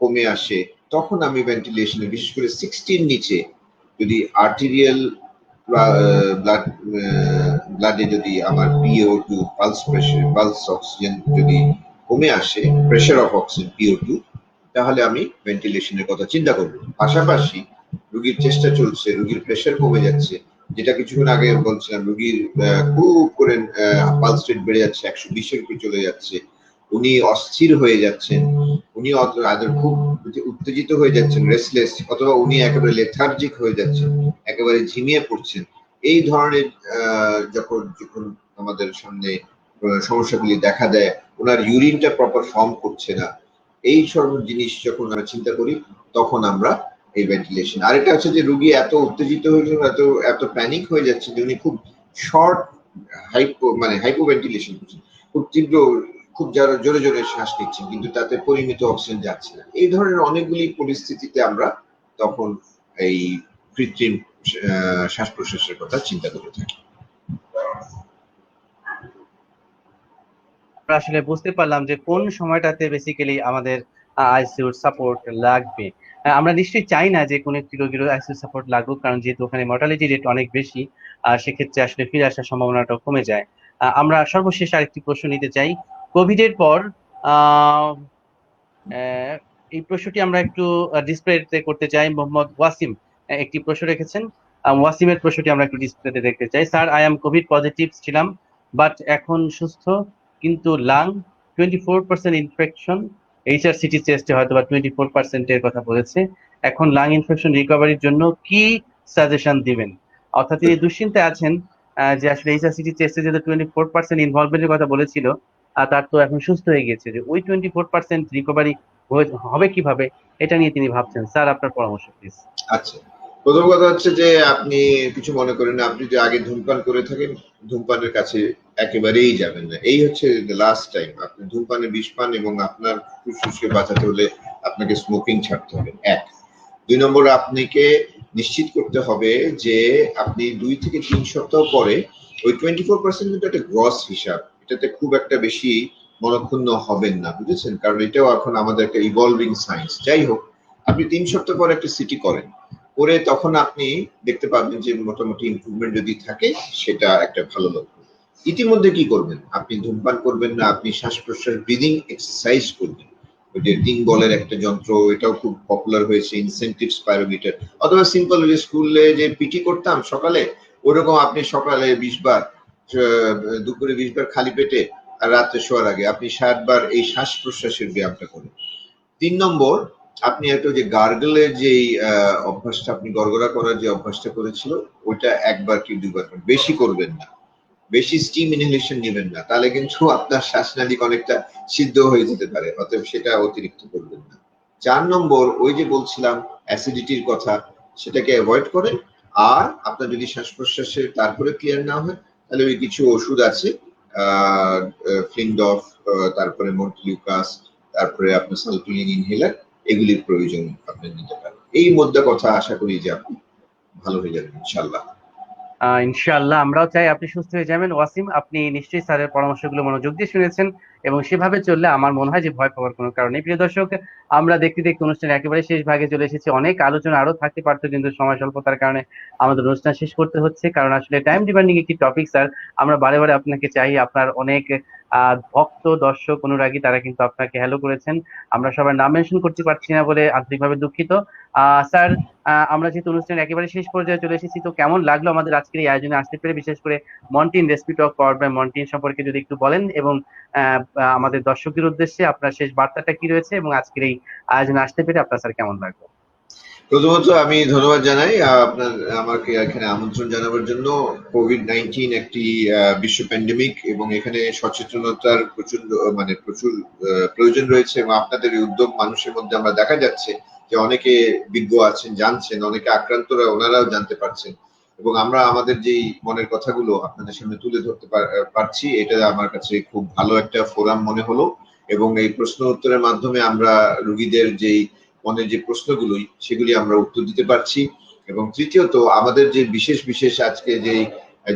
কমে আসে তখন আমি ভেন্টিলেশনে, বিশেষ করে 60 নিচে যদি আর্টেরিয়াল ব্লাডে যদি আমার PO2 pulse pressure, pulse oxygen যদি কমে আসে, প্রেসার অফ অক্সিজেন PO2, তাহলে আমি ভেন্টিলেশনের কথা চিন্তা করব। পাশাপাশি রোগীর চেষ্টা চলছে, রোগীর প্রেসার কমে যাচ্ছে, যেটা কিছুক্ষণ আগে বলছিলাম, রোগীর খুব করে পালস রেট বেড়ে যাচ্ছে, 120-এর উপরে চলে যাচ্ছে, উনি অস্থির হয়ে যাচ্ছেন, উনি খুব উত্তেজিত হয়ে যাচ্ছেন, রেস্টলেস, অথবা উনি একেবারে লেথার্জিক হয়ে যাচ্ছেন, একেবারে ঝিমিয়ে পড়ছেন। এই ধরনের যখন আমাদের সামনে সমস্যাগুলি দেখা দেয়, ওনার ইউরিনটা প্রপার ফর্ম করছে না, এই সব জিনিস যখন আমরা চিন্তা করি তখন আমরা এই ভেন্টিলেশন। আরেকটা হচ্ছে যে রোগী এত উত্তেজিত হয়ে যাচ্ছে, এত প্যানিক হয়ে যাচ্ছে যে উনি খুব শর্ট হাইপো ভেন্টিলেশন করছেন, খুব তীব্র, খুব জোরে জোরে শ্বাস নিচ্ছেন, কিন্তু তাতে পরিমিত অক্সিজেন যাচ্ছে না। এই ধরনের অনেকগুলি পরিস্থিতিতে আমরা তখন এই কৃত্রিম শ্বাস প্রশ্বাসের কথা চিন্তা করে থাকি। আসলে বুঝতে পারলাম যে কোন সময়টাতে বেসিক্যালি আমাদের আইসিইউর সাপোর্ট লাগবে। আমরা নিশ্চয়ই চাই না যে কোনো একটি রোগীর আইসিইউ সাপোর্ট লাগুক, কারণ যেহেতু ওখানে মর্টালিটি রেট অনেক বেশি, সেক্ষেত্রে আসলে ফিরে আসার সম্ভাবনাটাও কমে যায়। আমরা সর্বশেষ আরেকটি প্রশ্ন নিতে চাই। কোভিডের পর এই প্রশ্নটি আমরা একটু ডিসপ্লেতে করতে চাই। মোহাম্মদ ওয়াসিম একটি প্রশ্ন রেখেছেন, ওয়াসিমের প্রশ্নটি আমরা একটু ডিসপ্লেতে দেখতে চাই। Sir, I am Covid positive ছিলাম, বাট এখন সুস্থ, কিন্তু লাং 24% ইনফেকশন, HRCT টেস্টে হয়তো বা 24% এর কথা বলেছে। এখন লাং ইনফেকশন রিকভারির জন্য কি সাজেশন দিবেন? অর্থাৎ তিনি দুশ্চিন্তায় আছেন যে আসলে HRCT টেস্টে যেহেতু 24% ইনভলভমেন্টের কথা বলেছিল, তার তো এখন সুস্থ হয়ে গিয়েছে, যে ওই 24% রিকভারি হবে কিভাবে, এটা নিয়ে তিনি ভাবছেন। স্যার, আপনার পরামর্শ প্লিজ। আচ্ছা, প্রথম কথা হচ্ছে যে আপনি কিছু মনে করেন না, আপনি যদি আগে ধূমপান করে থাকেন ধূমপানের কাছে একেবারেই যাবেন না। এই হচ্ছে লাস্ট টাইম আপনি ধূমপানে বিষ পান, এবং আপনার ফুসফুসকে বাঁচাতে হলে আপনাকে স্মোকিং ছাড়তে হবে। 1। 2 নম্বর, আপনাকে নিশ্চিত করতে হবে যে আপনি 2 থেকে 3 সপ্তাহ পরে ওই 24% কিন্তু একটা গ্রস হিসাব, এটাতে খুব একটা বেশি মনক্ষুণ্ণ হবেন না, বুঝেছেন? কারণ এটাও এখন আমাদের একটা ইভলভিং সায়েন্স। যাই হোক, আপনি 3 সপ্তাহ পর একটা সিটি করেন, করে তখন আপনি দেখতে পাবেন যে মোটামুটি ইমপ্রুভমেন্ট যদি থাকে সেটা একটা ভালো লক্ষণ। ইতিমধ্যে কি করবেন? আপনি ধূমপান করবেন না, আপনি শ্বাস প্রশ্বাস ব্রিদিং এক্সারসাইজ করবেন। ওই যে টিং বলের একটা যন্ত্র, এটাও খুব পপুলার হয়েছে, ইনসেন্টিভ স্পাইরোমিটার, অথবা সিম্পল যে স্কুলে যে পিটি করতাম সকালে, ওরকম আপনি সকালে 20 বার, দুপুরে 20 বার খালি পেটে, আর রাতে শোয়ার আগে আপনি 60 বার এই শ্বাস প্রশ্বাসের ব্যায়ামটা করেন। 3 নম্বর, আপনি একটা যে গার্গলের যে অভ্যাসটা, আপনি গড়গড়া করার যে অভ্যাসটা করেছিল, ওইটা 1 বার কি 2 বার, বেশি করবেন না, বেশি স্টিম ইনহেলেশন নেবেন না, তাহলে কিন্তু আপনার শ্বাসনালী অনেকটা সিদ্ধ হয়ে যেতে পারে, অতএব সেটা অতিরিক্ত করবেন না। 4 নম্বর, ওই যে বলছিলাম অ্যাসিডিটির কথা, সেটাকে অ্যাভয়েড করেন। আর আপনার যদি শ্বাস প্রশ্বাসের তারপরে ক্লিয়ার না হয়, তাহলে ওই কিছু ওষুধ আছে, ফ্লিংডফ তারপরে মন্টিলিউকাস, তারপরে আপনার সালটুলিন ইনহেলার, এগুলির প্রয়োজন আপনি নিতে পারেন। এই মধ্যে কথা আশা করি যে আপনি ভালো হয়ে যাবেন ইনশাল্লাহ। ইনশাআল্লাহ আমরাও চাই আপনি সুস্থ হয়ে যাবেন। ওয়াসিম, আপনি নিশ্চয়ই স্যারের পরামর্শগুলো মনোযোগ দিয়ে শুনেছেন এবং সেভাবে চললে আমার মনে হয় যে ভয় পাওয়ার কোনো কারণ নেই। প্রিয় দর্শক, আমরা দেখতে দেখতে অনুষ্ঠান একেবারে শেষ ভাগে চলে এসেছি। অনেক আলোচনা আরো থাকতে পারতো, কিন্তু সময় স্বল্পতার কারণে আমাদের অনুষ্ঠান শেষ করতে হচ্ছে, কারণ আসলে টাইম ডিমান্ডিং একটি টপিক স্যার। আমরা বারে বারে আপনাকে চাই, আপনার অনেক ভক্ত দর্শক অনুরাগী তারা কিন্তু আপনাকে হ্যালো করেছেন। আমরা সবার নাম মেনশন করতে পারছি না বলে আন্তরিকভাবে দুঃখিত। স্যার, আমরা যেহেতু অনুষ্ঠানের একেবারে শেষ পর্যায়ে চলে এসেছি, তো কেমন লাগলো আমাদের আজকের এই আয়োজনে আসতে পেরে, বিশেষ করে মন্টিন রেসপি টক পাওয়ার্ড বাই মন্টিন সম্পর্কে যদি একটু বলেন, এবং আমাদের দর্শকদের উদ্দেশ্যে আপনার শেষ বার্তাটা কি রয়েছে, এবং আজকের এই আয়োজনে আসতে পেরে আপনার স্যার কেমন লাগলো? প্রথমত আমি ধন্যবাদ জানাই আপনার আমাকে এখানে আমন্ত্রণ জানাবার জন্য। কোভিড-19 একটি বিশ্ব প্যান্ডেমিক এবং এখানে সচেতনতার প্রচুর প্রয়োজন রয়েছে, এবং আপনাদের এই উদ্যোগ মানুষের মধ্যে আমরা দেখা যাচ্ছে যে অনেকে বিজ্ঞ আছেন, জানছেন, অনেকে আক্রান্তরা ওনারাও জানতে পারছেন, এবং আমরা আমাদের যেই মনের কথাগুলো আপনাদের সামনে তুলে ধরতে পারছি, এটা আমার কাছে খুব ভালো একটা ফোরাম মনে হলো। এবং এই প্রশ্ন উত্তরের মাধ্যমে আমরা রোগীদের যেই মনের যে প্রশ্নগুলোই সেগুলি আমরা উত্তর দিতে পারছি। এবং তৃতীয়ত আমাদের যে বিশেষ আজকে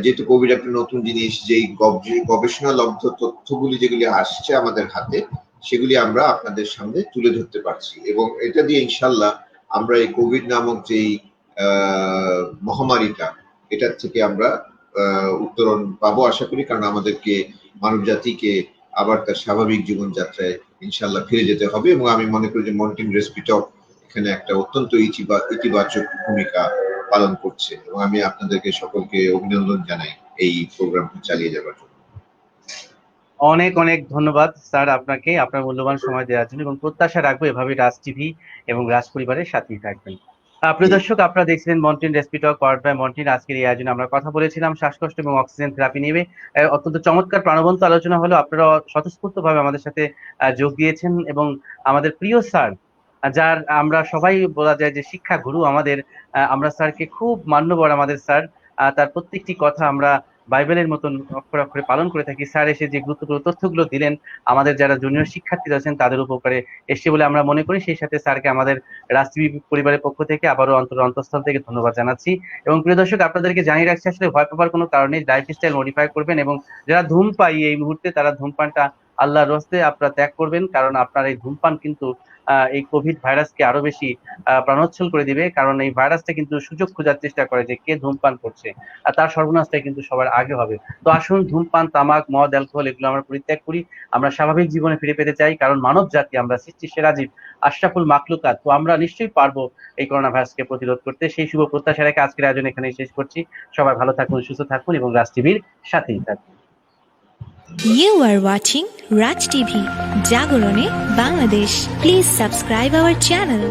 যেহেতু কোভিড একটা নতুন জিনিস, যেই গবেষণা লব্ধ তথ্যগুলি যেগুলি আসছে আমাদের হাতে, সেগুলি আমরা আপনাদের সামনে তুলে ধরতে পারছি, এবং এটা দিয়ে ইনশাল্লাহ আমরা এই কোভিড নামক যেই মহামারীটা, এটার থেকে আমরা উত্তরণ পাবো আশা করি, কারণ আমাদেরকে মানব জাতিকে আবার তার স্বাভাবিক জীবনযাত্রায় ইনশাল্লাহ ফিরে যেতে হবে। এবং আমি মনে করি যে মন্টিন রেসপি টক এখানে একটা অত্যন্ত ইতিবাচক ভূমিকা পালন করছে, এবং আমি আপনাদেরকে সকলকে অভিনন্দন জানাই এই প্রোগ্রামটি চালিয়ে যাবার জন্য। অনেক অনেক ধন্যবাদ স্যার আপনাকে, আপনার মূল্যবান সময় দেওয়ার জন্য, এবং প্রত্যাশা রাখবো এভাবে রাজ টিভি এবং রাজ পরিবারের সাথেই থাকবেন। প্রিয় দর্শক, আপনারা দেখছিলেন মন্টিন রেসপি টক পাওয়ার্ড বাই মন্টিন। আজকের এই আয়োজনে আমরা কথা বলেছিলাম শ্বাসকষ্ট এবং অক্সিজেন থেরাপি নিয়ে। অত্যন্ত চমৎকার প্রাণবন্ত আলোচনা হলো। আপনারা স্বতঃস্ফূর্ত ভাবে আমাদের সাথে যোগ দিয়েছেন, এবং আমাদের প্রিয় স্যার, যার আমরা সবাই বলা যায় যে শিক্ষা গুরু আমাদের, আমরা স্যারকে খুব মান্যবর আমাদের স্যার। তার প্রত্যেকটি কথা আমরা বাইবেলের মতন অক্ষরে অক্ষরে পালন করে থাকি। স্যার এসে যে গুরুত্বপূর্ণ তথ্যগুলো দিলেন আমাদের যারা জুনিয়র শিক্ষার্থীরা আছেন তাদের উপকারে এসে বলে আমরা মনে করি। সেই সাথে স্যারকে আমাদের রাজ টিভি পরিবারের পক্ষ থেকে আবারও অন্তঃস্থল থেকে ধন্যবাদ জানাচ্ছি। এবং প্রিয় দর্শক, আপনাদেরকে জানিয়ে রাখছি, আসলে ভয় পাওয়ার কোনো কারণে লাইফস্টাইল মডিফাই করবেন, এবং যারা ধূমপাই এই মুহূর্তে তারা ধূমপানটা আল্লাহর রস্তে আপনারা ত্যাগ করবেন, কারণ আপনার এই ধূমপান কিন্তু এই কোভিড ভাইরাসকে আরো বেশি প্রাণোচ্ছল করে দিবে। কারণ এই ভাইরাসটা কিন্তু সুযোগ খোঁজার চেষ্টা করে যে কে ধূমপান করছে, আর তার সর্বনাশটা কিন্তু সবার আগে হবে। তো আসুন, ধূমপান, তামাক, মদ, অ্যালকোহল এগুলো আমরা পরিত্যাগ করি। আমরা স্বাভাবিক জীবনে ফিরে পেতে চাই, কারণ মানব জাতি, আমরা সৃষ্টির সেরা জীব, আশরাফুল মাখলুকাত। তো আমরা নিশ্চয়ই পারবো এই করোনা ভাইরাসকে প্রতিরোধ করতে। সেই শুভ প্রত্যাশা রেখে আজকের আয়োজন এখানেই শেষ করছি। সবাই ভালো থাকুন, সুস্থ থাকুন, এবং রাজ টিভির সাথেই থাকুন। You are watching Raj TV, Jagorone, Bangladesh. Please subscribe our channel.